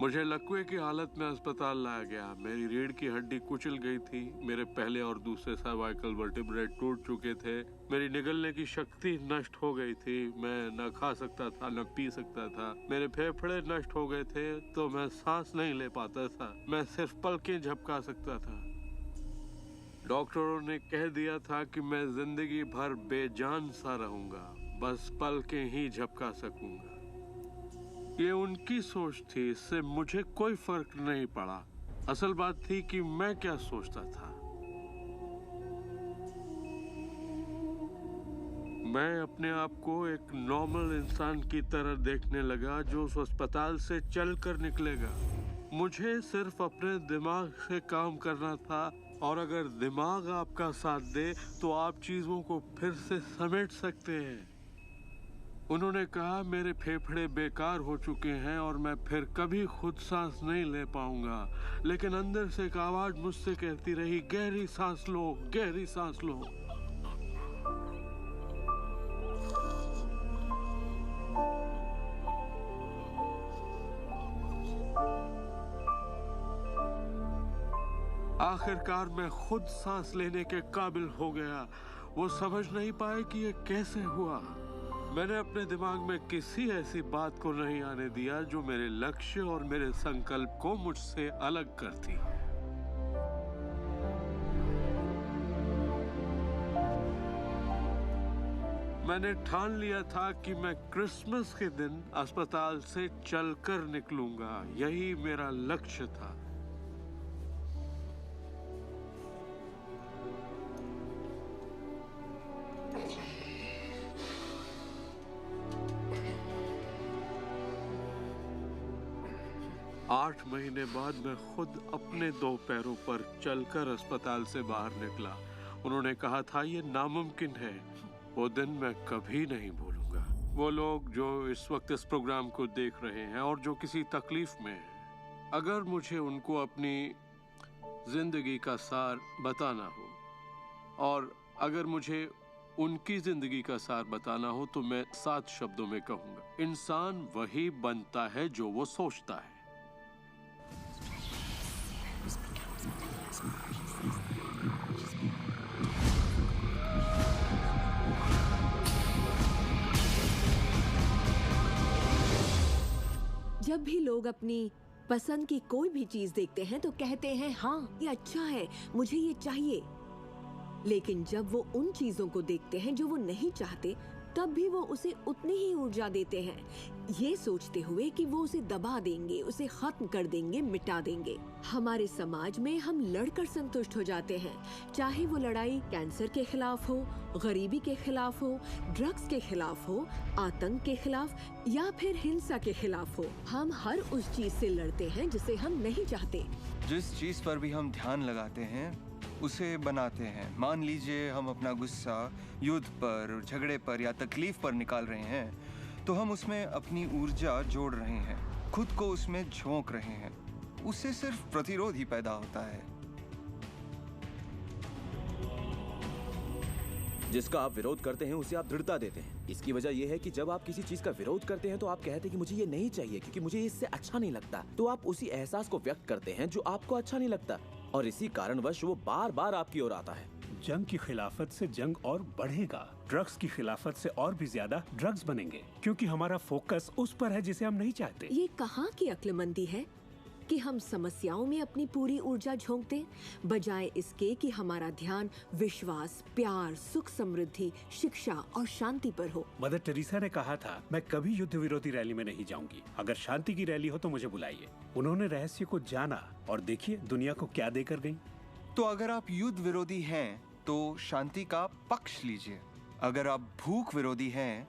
मुझे लकवे की हालत में अस्पताल लाया गया। मेरी रीढ़ की हड्डी कुचल गई थी। मेरे पहले और दूसरे सर्वाइकल वर्टिब्रे टूट चुके थे। मेरी निगलने की शक्ति नष्ट हो गई थी। मैं न खा सकता था न पी सकता था। मेरे फेफड़े नष्ट हो गए थे तो मैं सांस नहीं ले पाता था। मैं सिर्फ पलकें झपका सकता था। डॉक्टरों ने कह दिया था कि मैं जिंदगी भर बेजान सा रहूंगा, बस पलकें ही झपका सकूंगा। ये उनकी सोच थी, इससे मुझे कोई फर्क नहीं पड़ा। असल बात थी कि मैं क्या सोचता था। मैं अपने आप को एक नॉर्मल इंसान की तरह देखने लगा जो उस अस्पताल से चलकर निकलेगा। मुझे सिर्फ अपने दिमाग से काम करना था, और अगर दिमाग आपका साथ दे तो आप चीजों को फिर से समेट सकते हैं। उन्होंने कहा मेरे फेफड़े बेकार हो चुके हैं और मैं फिर कभी खुद सांस नहीं ले पाऊंगा, लेकिन अंदर से एक आवाज मुझसे कहती रही, गहरी सांस लो, गहरी सांस लो। आखिरकार मैं खुद सांस लेने के काबिल हो गया। वो समझ नहीं पाए कि ये कैसे हुआ। मैंने अपने दिमाग में किसी ऐसी बात को नहीं आने दिया जो मेरे लक्ष्य और मेरे संकल्प को मुझसे अलग करती। मैंने ठान लिया था कि मैं क्रिसमस के दिन अस्पताल से चलकर निकलूंगा। यही मेरा लक्ष्य था। आठ महीने बाद मैं खुद अपने 2 पैरों पर चलकर अस्पताल से बाहर निकला। उन्होंने कहा था ये नामुमकिन है। वो दिन मैं कभी नहीं भूलूंगा। वो लोग जो इस वक्त इस प्रोग्राम को देख रहे हैं और जो किसी तकलीफ में हैं, अगर मुझे उनको अपनी जिंदगी का सार बताना हो और अगर मुझे उनकी जिंदगी का सार बताना हो तो मैं 7 शब्दों में कहूंगा, इंसान वही बनता है जो वो सोचता है। जब भी लोग अपनी पसंद की कोई भी चीज देखते हैं तो कहते हैं हाँ ये अच्छा है, मुझे ये चाहिए। लेकिन जब वो उन चीजों को देखते हैं जो वो नहीं चाहते, तब भी वो उसे उतनी ही ऊर्जा देते हैं, ये सोचते हुए कि वो उसे दबा देंगे, उसे खत्म कर देंगे, मिटा देंगे। हमारे समाज में हम लड़कर संतुष्ट हो जाते हैं, चाहे वो लड़ाई कैंसर के खिलाफ हो, गरीबी के खिलाफ हो, ड्रग्स के खिलाफ हो, आतंक के खिलाफ या फिर हिंसा के खिलाफ हो। हम हर उस चीज से लड़ते हैं जिसे हम नहीं चाहते। जिस चीज पर भी हम ध्यान लगाते हैं उसे बनाते हैं। मान लीजिए हम अपना गुस्सा युद्ध पर, झगड़े पर या तकलीफ पर निकाल रहे हैं, तो हम उसमें अपनी ऊर्जा जोड़ रहे हैं, खुद को उसमें झोंक रहे हैं। उससे सिर्फ प्रतिरोध ही पैदा होता है। जिसका आप विरोध करते हैं उसे आप दृढ़ता देते हैं। इसकी वजह यह है कि जब आप किसी चीज का विरोध करते हैं तो आप कहते हैं कि मुझे ये नहीं चाहिए क्योंकि मुझे इससे अच्छा नहीं लगता, तो आप उसी एहसास को व्यक्त करते हैं जो आपको अच्छा नहीं लगता, और इसी कारणवश वो बार बार आपकी ओर आता है। जंग की खिलाफत से जंग और बढ़ेगा, ड्रग्स की खिलाफत से और भी ज्यादा ड्रग्स बनेंगे, क्योंकि हमारा फोकस उस पर है जिसे हम नहीं चाहते। ये कहाँ की अक्लमंदी है कि हम समस्याओं में अपनी पूरी ऊर्जा झोंक दें, बजाय इसके कि हमारा ध्यान विश्वास, प्यार, सुख, समृद्धि, शिक्षा और शांति पर हो। मदर टेरेसा ने कहा था, मैं कभी युद्ध विरोधी रैली में नहीं जाऊंगी, अगर शांति की रैली हो तो मुझे बुलाइए। उन्होंने रहस्य को जाना और देखिए दुनिया को क्या देकर गई। तो अगर आप युद्ध विरोधी हैं तो शांति का पक्ष लीजिए, अगर आप भूख विरोधी हैं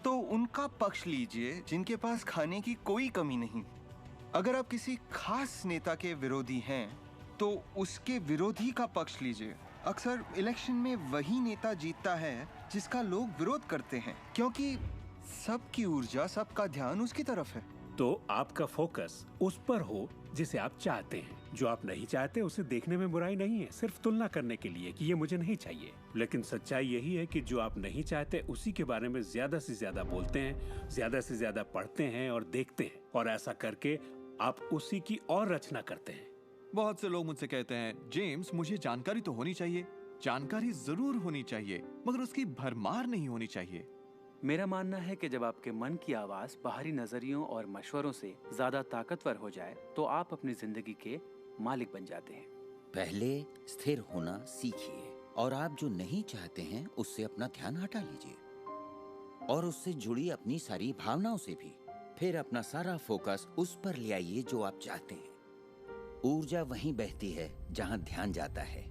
तो उनका पक्ष लीजिए जिनके पास खाने की कोई कमी नहीं। अगर आप किसी खास नेता के विरोधी हैं तो उसके विरोधी का पक्ष लीजिए। अक्सर इलेक्शन में वही नेता जीतता है जिसका लोग विरोध करते हैं, क्योंकि सबकी ऊर्जा, सबका ध्यान उसकी तरफ है। तो आपका फोकस उस पर हो जिसे आप चाहते हैं। जो आप नहीं चाहते उसे देखने में बुराई नहीं है, सिर्फ तुलना करने के लिए कि ये मुझे नहीं चाहिए। लेकिन सच्चाई यही है कि जो आप नहीं चाहते उसी के बारे में ज्यादा से ज्यादा बोलते हैं, ज्यादा से ज्यादा पढ़ते हैं और देखते हैं, और ऐसा करके आप उसी की और रचना करते हैं। बहुत से लोग मुझसे कहते हैं, जेम्स मुझे जानकारी तो होनी चाहिए। जानकारी जरूर होनी चाहिए, मगर उसकी भरमार नहीं होनी चाहिए। मेरा मानना है कि जब आपके मन की आवाज बाहरी नजरियों और मशवरों से ज्यादा ताकतवर हो जाए तो आप अपनी जिंदगी के मालिक बन जाते हैं। पहले स्थिर होना सीखिए, और आप जो नहीं चाहते हैं उससे अपना ध्यान हटा लीजिए, और उससे जुड़ी अपनी सारी भावनाओं से भी। फिर अपना सारा फोकस उस पर ले आइए जो आप चाहते हैं। ऊर्जा वहीं बहती है जहां ध्यान जाता है।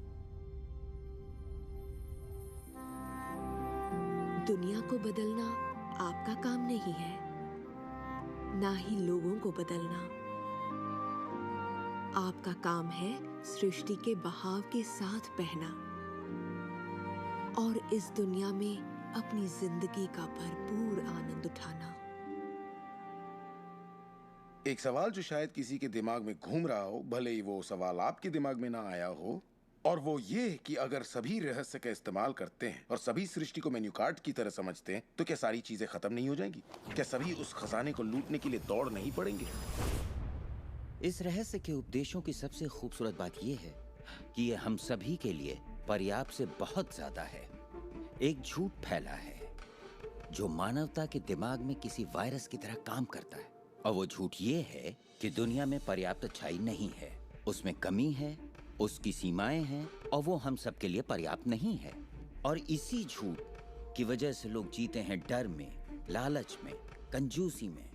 दुनिया को बदलना आपका काम नहीं है, ना ही लोगों को बदलना। आपका काम है सृष्टि के बहाव के साथ बहना और इस दुनिया में अपनी जिंदगी का भरपूर आनंद उठाना। एक सवाल जो शायद किसी के दिमाग में घूम रहा हो, भले ही वो सवाल आपके दिमाग में ना आया हो, और वो ये कि अगर सभी रहस्य का इस्तेमाल करते हैं और सभी सृष्टि को मेन्यू कार्ड की तरह समझते हैं तो क्या सारी चीजें खत्म नहीं हो जाएंगी? क्या सभी उस खजाने को लूटने के लिए दौड़ नहीं पड़ेंगे? इस रहस्य के उपदेशों की सबसे खूबसूरत बात यह है कि ये हम सभी के लिए पर्याप्त से बहुत ज्यादा है। एक झूठ फैला है जो मानवता के दिमाग में किसी वायरस की तरह काम करता है, और वो झूठ ये है कि दुनिया में पर्याप्त अच्छाई नहीं है, उसमें कमी है, उसकी सीमाएं हैं, और वो हम सब के लिए पर्याप्त नहीं है। और इसी झूठ की वजह से लोग जीते हैं डर में, लालच में, कंजूसी में,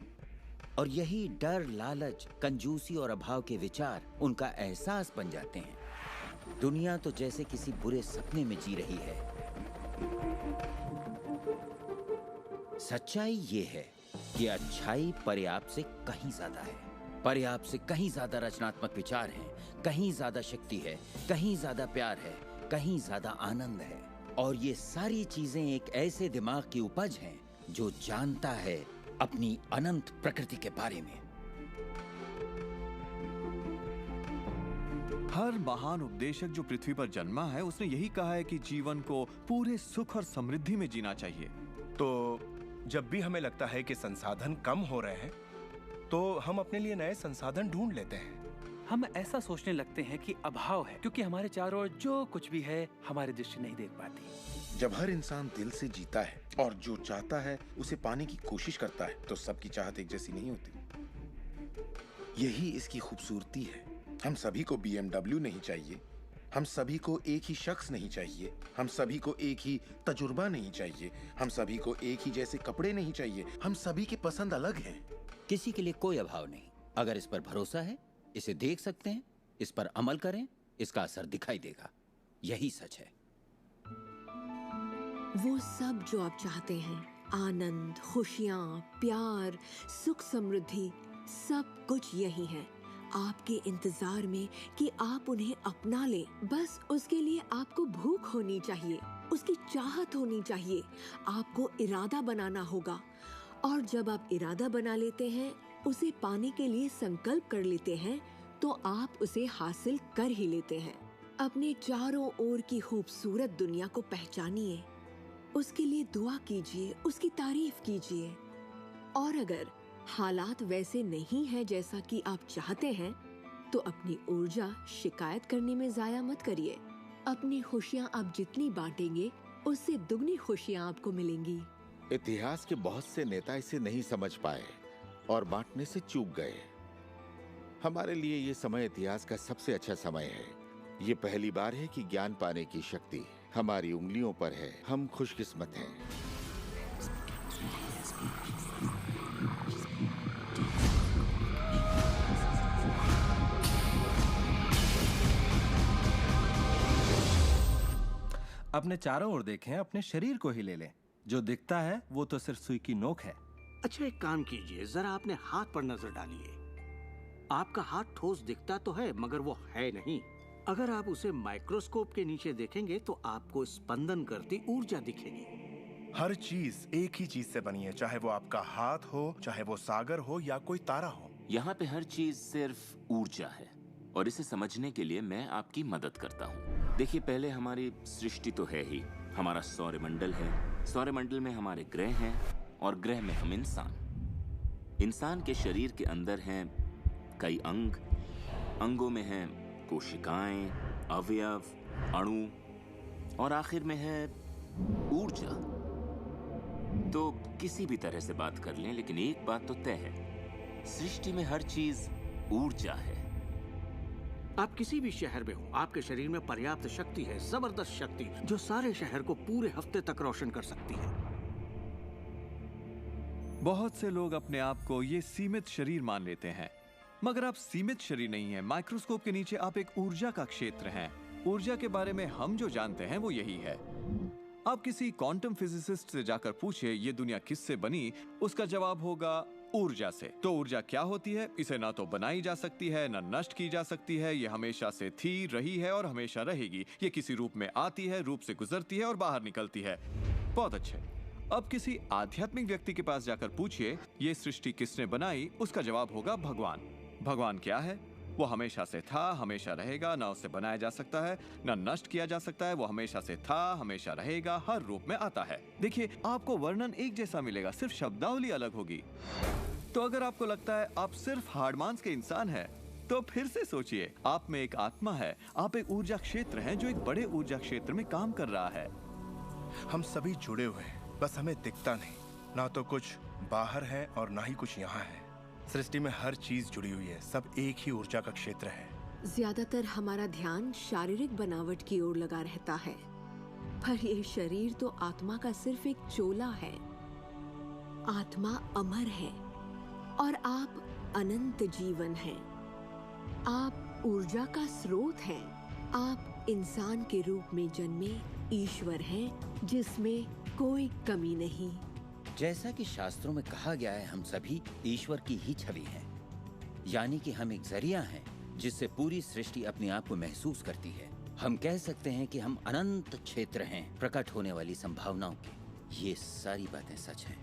और यही डर, लालच, कंजूसी और अभाव के विचार उनका एहसास बन जाते हैं। दुनिया तो जैसे किसी बुरे सपने में जी रही है। सच्चाई ये है कि अच्छाई पर्याप्त से कहीं ज्यादा है। पर्याप्त से कहीं ज्यादा रचनात्मक विचार हैं, कहीं ज्यादा शक्ति है, कहीं ज्यादा प्यार है, कहीं ज्यादा आनंद है। और ये सारी चीजें एक ऐसे दिमाग की उपज हैं जो जानता है अपनी अनंत प्रकृति के बारे में। हर महान उपदेशक जो पृथ्वी पर जन्मा है उसने यही कहा है कि जीवन को पूरे सुख और समृद्धि में जीना चाहिए। तो जब भी हमें लगता है कि संसाधन कम हो रहे हैं तो हम अपने लिए नए संसाधन ढूंढ लेते हैं। हम ऐसा सोचने लगते हैं कि अभाव है क्योंकि हमारे चारों ओर जो कुछ भी है हमारी दृष्टि नहीं देख पाती। जब हर इंसान दिल से जीता है और जो चाहता है उसे पाने की कोशिश करता है तो सबकी चाहत एक जैसी नहीं होती। यही इसकी खूबसूरती है। हम सभी को BMW नहीं चाहिए, हम सभी को एक ही शख्स नहीं चाहिए, हम सभी को एक ही तजुर्बा नहीं चाहिए, हम सभी को एक ही जैसे कपड़े नहीं चाहिए, हम सभी की पसंद अलग है। किसी के लिए कोई अभाव नहीं। अगर इस पर भरोसा है, इसे देख सकते हैं, इस पर अमल करें, इसका असर दिखाई देगा। यही सच है। वो सब जो आप चाहते हैं, आनंद, खुशियाँ, प्यार, सुख, समृद्धि, सब कुछ यही है, आपके इंतजार में कि आप उन्हें अपना लें। बस उसके लिए आपको भूख होनी चाहिए, उसकी चाहत होनी चाहिए, आपको इरादा बनाना होगा। और जब आप इरादा बना लेते हैं, उसे पाने के लिए संकल्प कर लेते हैं, तो आप उसे हासिल कर ही लेते हैं। अपने चारों ओर की खूबसूरत दुनिया को पहचानिए, उसके लिए दुआ कीजिए, उसकी तारीफ कीजिए। और अगर हालात वैसे नहीं है जैसा कि आप चाहते हैं, तो अपनी ऊर्जा शिकायत करने में जाया मत करिए। अपनी खुशियाँ आप जितनी बांटेंगे, उससे दुगनी खुशियाँ आपको मिलेंगी। इतिहास के बहुत से नेता इसे नहीं समझ पाए और बांटने से चूक गए। हमारे लिए ये समय इतिहास का सबसे अच्छा समय है। ये पहली बार है कि ज्ञान पाने की शक्ति हमारी उंगलियों पर है। हम खुशकिस्मत हैं। अपने चारों ओर देखें, अपने शरीर को ही ले लें। जो दिखता है वो तो सिर्फ सुई की नोक है। अच्छा, एक काम कीजिए, जरा अपने हाथ पर नजर डालिए। आपका हाथ ठोस दिखता तो है, मगर वो है नहीं। अगर आप उसे माइक्रोस्कोप के नीचे देखेंगे तो आपको स्पंदन करती ऊर्जा दिखेगी। हर चीज एक ही चीज से बनी है, चाहे वो आपका हाथ हो, चाहे वो सागर हो या कोई तारा हो। यहाँ पे हर चीज सिर्फ ऊर्जा है, और इसे समझने के लिए मैं आपकी मदद करता हूँ। देखिए, पहले हमारी सृष्टि तो है ही, हमारा सौरमंडल है, सौरमंडल में हमारे ग्रह हैं, और ग्रह में हम इंसान के शरीर के अंदर हैं कई अंग, अंगों में हैं कोशिकाएं, अवयव, अणु, और आखिर में है ऊर्जा। तो किसी भी तरह से बात कर लें, लेकिन एक बात तो तय है, सृष्टि में हर चीज ऊर्जा है। आप किसी भी शहर में हो, आपके शरीर में पर्याप्त शक्ति है, जबरदस्त शक्ति, जो सारे शहर को पूरे हफ्ते तक रोशन कर सकती है। बहुत से लोग अपने आप को ये सीमित शरीर मान लेते हैं, मगर आप सीमित शरीर नहीं हैं। माइक्रोस्कोप के नीचे आप एक ऊर्जा का क्षेत्र हैं। ऊर्जा के बारे में हम जो जानते हैं वो यही है। आप किसी क्वांटम फिजिसिस्ट से जाकर पूछिए ये दुनिया किससे बनी, उसका जवाब होगा ऊर्जा से। तो ऊर्जा क्या होती है? इसे ना तो बनाई जा सकती है, ना नष्ट की जा सकती है। ये हमेशा से थी, रही है और हमेशा रहेगी। ये किसी रूप में आती है, रूप से गुजरती है और बाहर निकलती है। बहुत अच्छे। अब किसी आध्यात्मिक व्यक्ति के पास जाकर पूछिए ये सृष्टि किसने बनाई, उसका जवाब होगा भगवान। भगवान क्या है? वो हमेशा से था, हमेशा रहेगा, ना उसे बनाया जा सकता है, ना नष्ट किया जा सकता है। वो हमेशा से था, हमेशा रहेगा, हर रूप में आता है। देखिए, आपको वर्णन एक जैसा मिलेगा, सिर्फ शब्दावली अलग होगी। तो अगर आपको लगता है आप सिर्फ हार्ड मांस के इंसान हैं, तो फिर से सोचिए, आप में एक आत्मा है, आप एक ऊर्जा क्षेत्र हैं जो एक बड़े ऊर्जा क्षेत्र में काम कर रहा है। हम सभी जुड़े हुए हैं, बस हमें दिखता नहीं। ना तो कुछ बाहर है और ना ही कुछ यहाँ है। सृष्टि में हर चीज जुड़ी हुई है, सब एक ही ऊर्जा का क्षेत्र है। ज्यादातर हमारा ध्यान शारीरिक बनावट की ओर लगा रहता है, पर ये शरीर तो आत्मा का सिर्फ एक चोला है। आत्मा अमर है और आप अनंत जीवन हैं। आप ऊर्जा का स्रोत हैं। आप इंसान के रूप में जन्मे ईश्वर हैं, जिसमें कोई कमी नहीं। जैसा कि शास्त्रों में कहा गया है, हम सभी ईश्वर की ही छवि हैं। यानी कि हम एक जरिया हैं जिससे पूरी सृष्टि अपने आप को महसूस करती है। हम कह सकते हैं कि हम अनंत क्षेत्र हैं प्रकट होने वाली संभावनाओं के। ये सारी बातें सच हैं।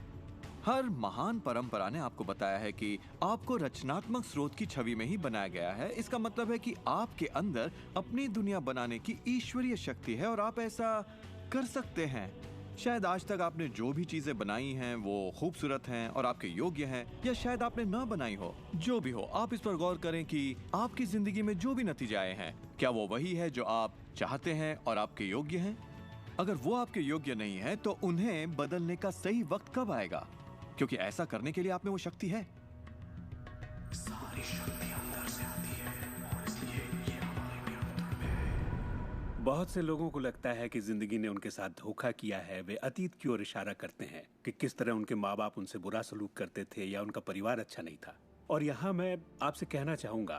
हर महान परंपरा ने आपको बताया है कि आपको रचनात्मक स्रोत की छवि में ही बनाया गया है। इसका मतलब है कि आपके अंदर अपनी दुनिया बनाने की ईश्वरीय शक्ति है और आप ऐसा कर सकते हैं। शायद आज तक आपने जो भी चीजें बनाई हैं वो खूबसूरत हैं और आपके योग्य हैं, या शायद आपने न बनाई हो। जो भी हो, आप इस पर गौर करें कि आपकी जिंदगी में जो भी नतीजे आए हैं, क्या वो वही है जो आप चाहते हैं और आपके योग्य हैं? अगर वो आपके योग्य नहीं है तो उन्हें बदलने का सही वक्त कब आएगा? क्योंकि ऐसा करने के लिए आप में वो शक्ति है। सारी शक्ति अंदर से आती है और इसलिए ये हमारे नियंत्रण में है। बहुत से लोगों को लगता है कि जिंदगी ने उनके साथ धोखा किया है। वे अतीत की ओर इशारा करते हैं कि किस तरह उनके माँ बाप उनसे बुरा सलूक करते थे या उनका परिवार अच्छा नहीं था। और यहाँ मैं आपसे कहना चाहूंगा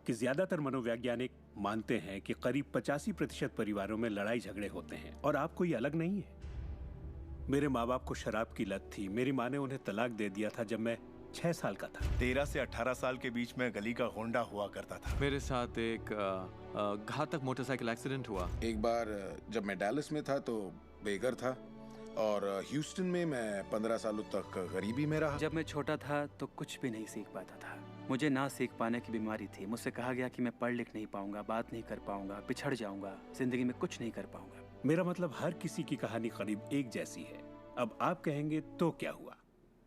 कि ज्यादातर मनोवैज्ञानिक मानते हैं कि करीब 85% परिवारों में लड़ाई झगड़े होते हैं और आप कोई अलग नहीं है। मेरे माँ बाप को शराब की लत थी। मेरी माँ ने उन्हें तलाक दे दिया था जब मैं 6 साल का था। 13 से 18 साल के बीच में गली का होंडा हुआ करता था। मेरे साथ एक घातक मोटरसाइकिल एक्सीडेंट हुआ। एक बार जब मैं डैलस में था तो बेघर था और ह्यूस्टन में मैं 15 सालों तक गरीबी में रहा। जब मैं छोटा था तो कुछ भी नहीं सीख पाता था। मुझे ना सीख पाने की बीमारी थी। मुझसे कहा गया कि मैं पढ़ लिख नहीं पाऊंगा, बात नहीं कर पाऊंगा, पिछड़ जाऊंगा, जिंदगी में कुछ नहीं कर पाऊंगा। मेरा मतलब हर किसी की कहानी करीब एक जैसी है। अब आप कहेंगे तो क्या हुआ,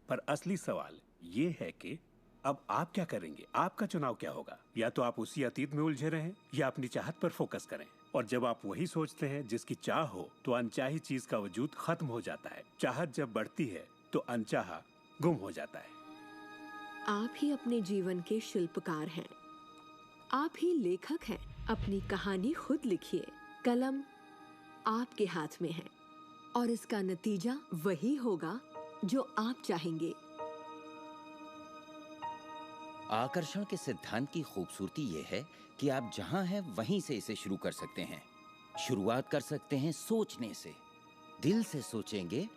पर असली सवाल ये है कि अब आप क्या करेंगे? आपका चुनाव क्या होगा? या तो आप उसी अतीत में उलझे रहें या अपनी चाहत पर फोकस करें। और जब आप वही सोचते हैं जिसकी चाह हो तो अनचाही चीज का वजूद खत्म हो जाता है। चाहत जब बढ़ती है तो अनचाहा गुम हो जाता है। आप ही अपने जीवन के शिल्पकार हैं, आप ही लेखक हैं। अपनी कहानी खुद लिखिए। कलम आपके हाथ में है और इसका नतीजा वही होगा जो आप चाहेंगे। आकर्षण के सिद्धांत की खूबसूरती यह है कि आप जहां हैं वहीं से इसे शुरू कर सकते हैं। शुरुआत कर सकते हैं सोचने से। दिल से सोचेंगे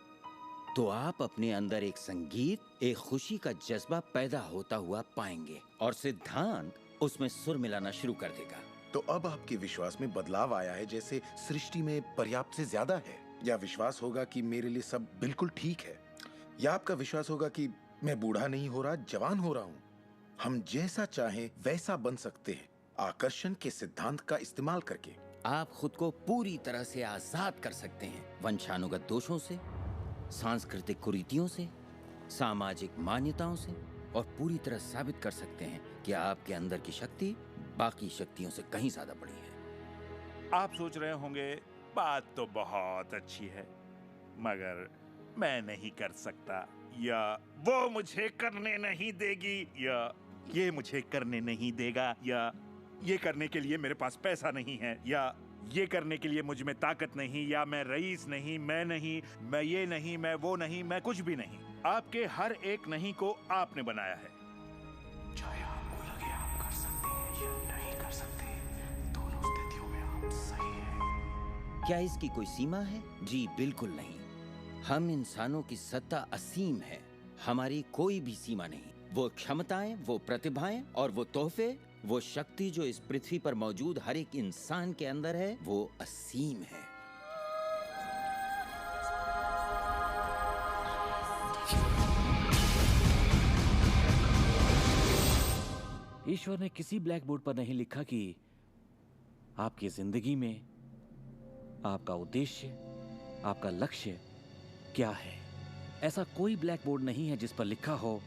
तो आप अपने अंदर एक संगीत, एक खुशी का जज्बा पैदा होता हुआ पाएंगे और सिद्धांत उसमें सुर मिलाना शुरू कर देगा। तो अब आपके विश्वास में बदलाव आया है, जैसे सृष्टि में पर्याप्त से ज्यादा है, या विश्वास होगा कि मेरे लिए सब बिल्कुल ठीक है, या आपका विश्वास होगा कि मैं बूढ़ा नहीं हो रहा, जवान हो रहा हूँ। हम जैसा चाहें वैसा बन सकते हैं आकर्षण के सिद्धांत का इस्तेमाल करके। आप खुद को पूरी तरह से आजाद कर सकते हैं वंशानुगत दोषों से, सांस्कृतिक कुरीतियों से, सामाजिक मान्यताओं से, और पूरी तरह साबित कर सकते हैं कि आपके अंदर की शक्ति बाकी शक्तियों से कहीं ज्यादा बड़ी है। आप सोच रहे होंगे बात तो बहुत अच्छी है, मगर मैं नहीं कर सकता, या वो मुझे करने नहीं देगी, या ये मुझे करने नहीं देगा, या ये करने के लिए मेरे पास पैसा नहीं है, या ये करने के लिए मुझ में ताकत नहीं, या मैं रईस नहीं, मैं नहीं, मैं ये नहीं, मैं वो नहीं, मैं कुछ भी नहीं। आपके हर एक नहीं को आपने बनाया है। चाहे आपको लगे आप कर सकते हैं या नहीं कर सकते, दोनों स्थितियों में आप सही हैं। क्या इसकी कोई सीमा है? जी बिल्कुल नहीं। हम इंसानों की सत्ता असीम है, हमारी कोई भी सीमा नहीं। वो क्षमताएं, वो प्रतिभाएं और वो तोहफे, वो शक्ति जो इस पृथ्वी पर मौजूद हर एक इंसान के अंदर है, वो असीम है। ईश्वर ने किसी ब्लैक बोर्ड पर नहीं लिखा कि आपकी जिंदगी में आपका उद्देश्य, आपका लक्ष्य क्या है। ऐसा कोई ब्लैक बोर्ड नहीं है जिस पर लिखा हो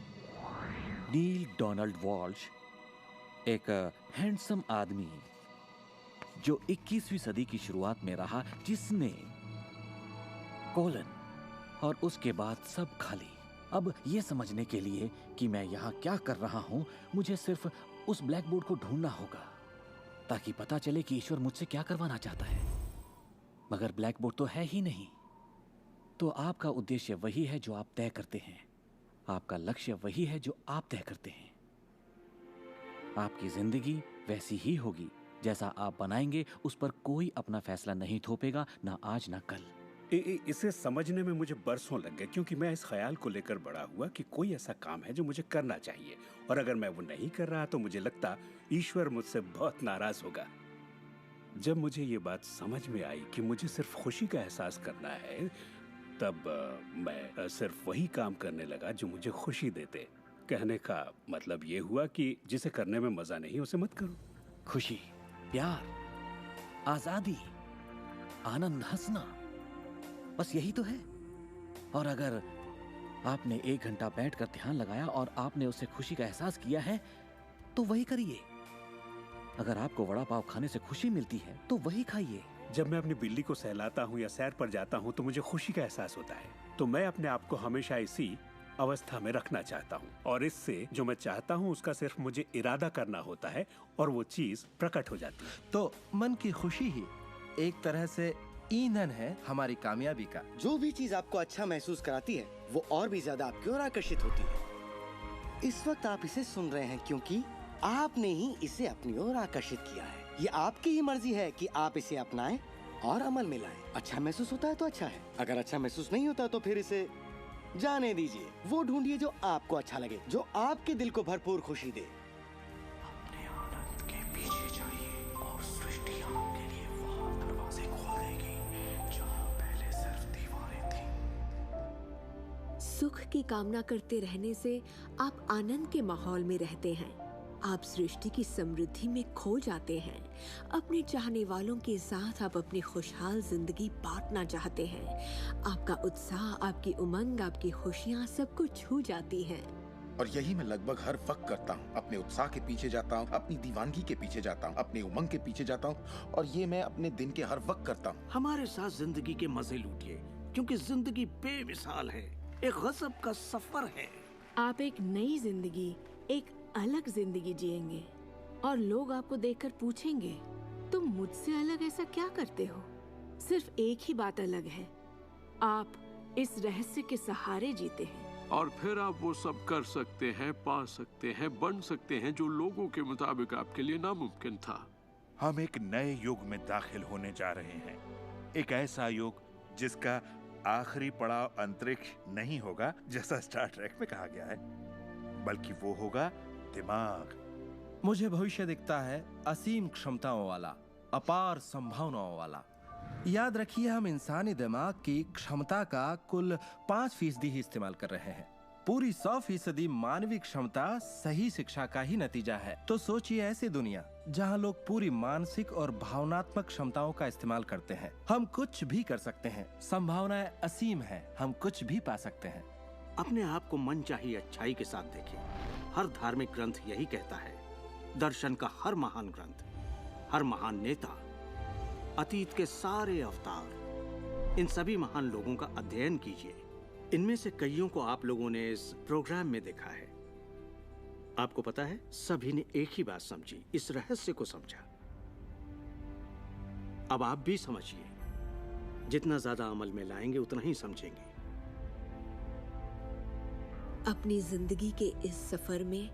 नील डोनाल्ड वॉल्श, एक हैंडसम आदमी जो 21वीं सदी की शुरुआत में रहा, जिसने कोलन और उसके बाद सब खाली। अब ये समझने के लिए कि मैं यहाँ क्या कर रहा हूँ, मुझे सिर्फ उस ब्लैक बोर्ड को ढूंढना होगा ताकि पता चले कि ईश्वर मुझसे क्या करवाना चाहता है। मगर ब्लैक बोर्ड तो है ही नहीं। तो आपका उद्देश्य वही है जो आप तय करते हैं, आपका लक्ष्य वही है जो आप तय करते हैं। आपकी जिंदगी वैसी ही होगी जैसा आप बनाएंगे, उस पर कोई अपना फैसला नहीं थोपेगा, ना आज ना कल। इसे समझने में मुझे बरसों लग गए, क्योंकि मैं इस ख्याल को लेकर बड़ा हुआ कि कोई ऐसा काम है जो मुझे करना चाहिए, और अगर मैं वो नहीं कर रहा तो मुझे लगता ईश्वर मुझसे बहुत नाराज होगा। जब मुझे ये बात समझ में आई कि मुझे सिर्फ खुशी का एहसास करना है, तब मैं सिर्फ वही काम करने लगा जो मुझे खुशी देते। कहने का मतलब ये हुआ कि जिसे करने में मजा नहीं उसे मत करो। खुशी, प्यार, आजादी, आनंद, हंसना, बस यही तो है। और अगर आपने 1 घंटा बैठकर ध्यान लगाया और आपने उससे खुशी का एहसास किया है तो वही करिए। अगर आपको वड़ा पाव खाने से खुशी मिलती है तो वही खाइए। जब मैं अपनी बिल्ली को सहलाता हूँ या सैर पर जाता हूँ तो मुझे खुशी का एहसास होता है। तो मैं अपने आप को हमेशा इसी अवस्था में रखना चाहता हूँ, और इससे जो मैं चाहता हूँ उसका सिर्फ मुझे इरादा करना होता है और वो चीज प्रकट हो जाती है। तो मन की खुशी ही एक तरह से ईंधन है हमारी कामयाबी का। जो भी चीज आपको अच्छा महसूस कराती है वो और भी ज्यादा आपकी ओर आकर्षित होती है। इस वक्त आप इसे सुन रहे हैं क्योंकि आपने ही इसे अपनी ओर आकर्षित किया है। ये आपकी ही मर्जी है कि आप इसे अपनाएं और अमल में लाएं। अच्छा महसूस होता है तो अच्छा है, अगर अच्छा महसूस नहीं होता तो फिर इसे जाने दीजिए। वो ढूंढिए जो आपको अच्छा लगे, जो आपके दिल को भरपूर खुशी दे। अपने आनंद के पीछे जाइए और सृष्टि आपके लिए वहां दरवाजे खोल देगी जहां पहले सिर्फ दीवारें थीं। सुख की कामना करते रहने से आप आनंद के माहौल में रहते हैं। आप सृष्टि की समृद्धि में खो जाते हैं। अपने चाहने वालों के साथ आप अपनी खुशहाल जिंदगी बांटना चाहते हैं। आपका उत्साह, आपकी उमंग, आपकी खुशियाँ सब कुछ छू जाती हैं। और यही मैं लगभग हर वक्त करता हूँ। अपने उत्साह के पीछे जाता हूँ, अपनी दीवानगी के पीछे जाता हूँ, अपनी उमंग के पीछे जाता हूँ, और ये मैं अपने दिन के हर वक्त करता हूँ। हमारे साथ जिंदगी के मजे लूटिए, क्योंकि जिंदगी बेमिसाल है, एक गजब का सफर है। आप एक नई जिंदगी, एक अलग जिंदगी जिएंगे और लोग आपको देखकर पूछेंगे, तुम मुझसे अलग ऐसा क्या करते हो? सिर्फ एक ही बात अलग है, आप इस रहस्य के सहारे जीते हैं। और फिर आप वो सब कर सकते हैं, पा सकते हैं, बन सकते हैं जो लोगों के मुताबिक आपके लिए नामुमकिन था। हम एक नए युग में दाखिल होने जा रहे हैं, एक ऐसा युग जिसका आखिरी पड़ाव अंतरिक्ष नहीं होगा जैसा स्टार ट्रेक में कहा गया है, बल्कि वो होगा दिमाग। मुझे भविष्य दिखता है असीम क्षमताओं वाला, अपार संभावनाओं वाला। याद रखिए, हम इंसानी दिमाग की क्षमता का कुल 5% ही इस्तेमाल कर रहे हैं। पूरी 100% मानवीय क्षमता सही शिक्षा का ही नतीजा है। तो सोचिए ऐसी दुनिया जहां लोग पूरी मानसिक और भावनात्मक क्षमताओं का इस्तेमाल करते हैं। हम कुछ भी कर सकते हैं, संभावनाएं असीम है, हम कुछ भी पा सकते हैं। अपने आप को मनचाही अच्छाई के साथ देखें। हर धार्मिक ग्रंथ यही कहता है। दर्शन का हर महान ग्रंथ, हर महान नेता, अतीत के सारे अवतार, इन सभी महान लोगों का अध्ययन कीजिए। इनमें से कईयों को आप लोगों ने इस प्रोग्राम में देखा है। आपको पता है, सभी ने एक ही बात समझी, इस रहस्य को समझा। अब आप भी समझिए। जितना ज्यादा अमल में लाएंगे उतना ही समझेंगे। अपनी जिंदगी के इस सफर में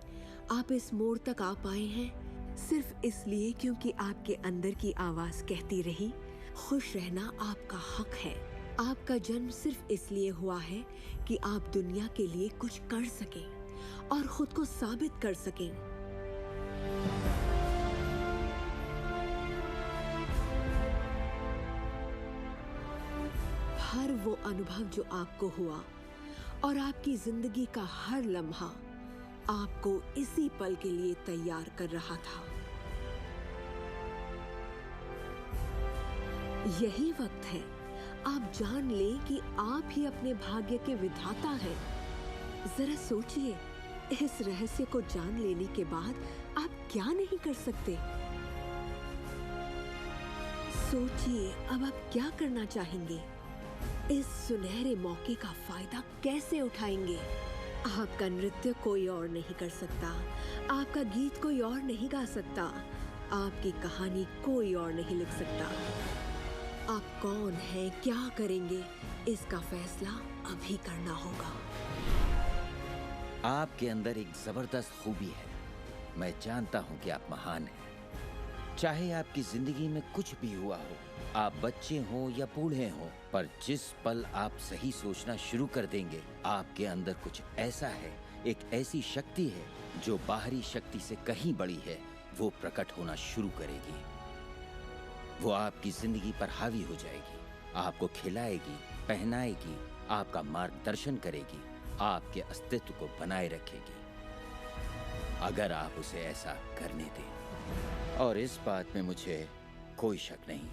आप इस मोड़ तक आ पाए हैं सिर्फ इसलिए क्योंकि आपके अंदर की आवाज कहती रही, खुश रहना आपका हक है। आपका जन्म सिर्फ इसलिए हुआ है कि आप दुनिया के लिए कुछ कर सकें और खुद को साबित कर सकें। हर वो अनुभव जो आपको हुआ और आपकी जिंदगी का हर लम्हा आपको इसी पल के लिए तैयार कर रहा था। यही वक्त है आप जान लें कि आप ही अपने भाग्य के विधाता हैं। जरा सोचिए, इस रहस्य को जान लेने के बाद आप क्या नहीं कर सकते? सोचिए, अब आप क्या करना चाहेंगे? इस सुनहरे मौके का फायदा कैसे उठाएंगे? आपका नृत्य कोई और नहीं कर सकता, आपका गीत कोई और नहीं गा सकता, आपकी कहानी कोई और नहीं लिख सकता। आप कौन हैं, क्या करेंगे, इसका फैसला अभी करना होगा। आपके अंदर एक जबरदस्त खूबी है। मैं जानता हूं कि आप महान हैं। चाहे आपकी जिंदगी में कुछ भी हुआ हो, आप बच्चे हों या बूढ़े हों, पर जिस पल आप सही सोचना शुरू कर देंगे, आपके अंदर कुछ ऐसा है, एक ऐसी शक्ति है जो बाहरी शक्ति से कहीं बड़ी है, वो प्रकट होना शुरू करेगी। वो आपकी जिंदगी पर हावी हो जाएगी, आपको खिलाएगी, पहनाएगी, आपका मार्गदर्शन करेगी, आपके अस्तित्व को बनाए रखेगी, अगर आप उसे ऐसा करने दें। और इस बात में मुझे कोई शक नहीं।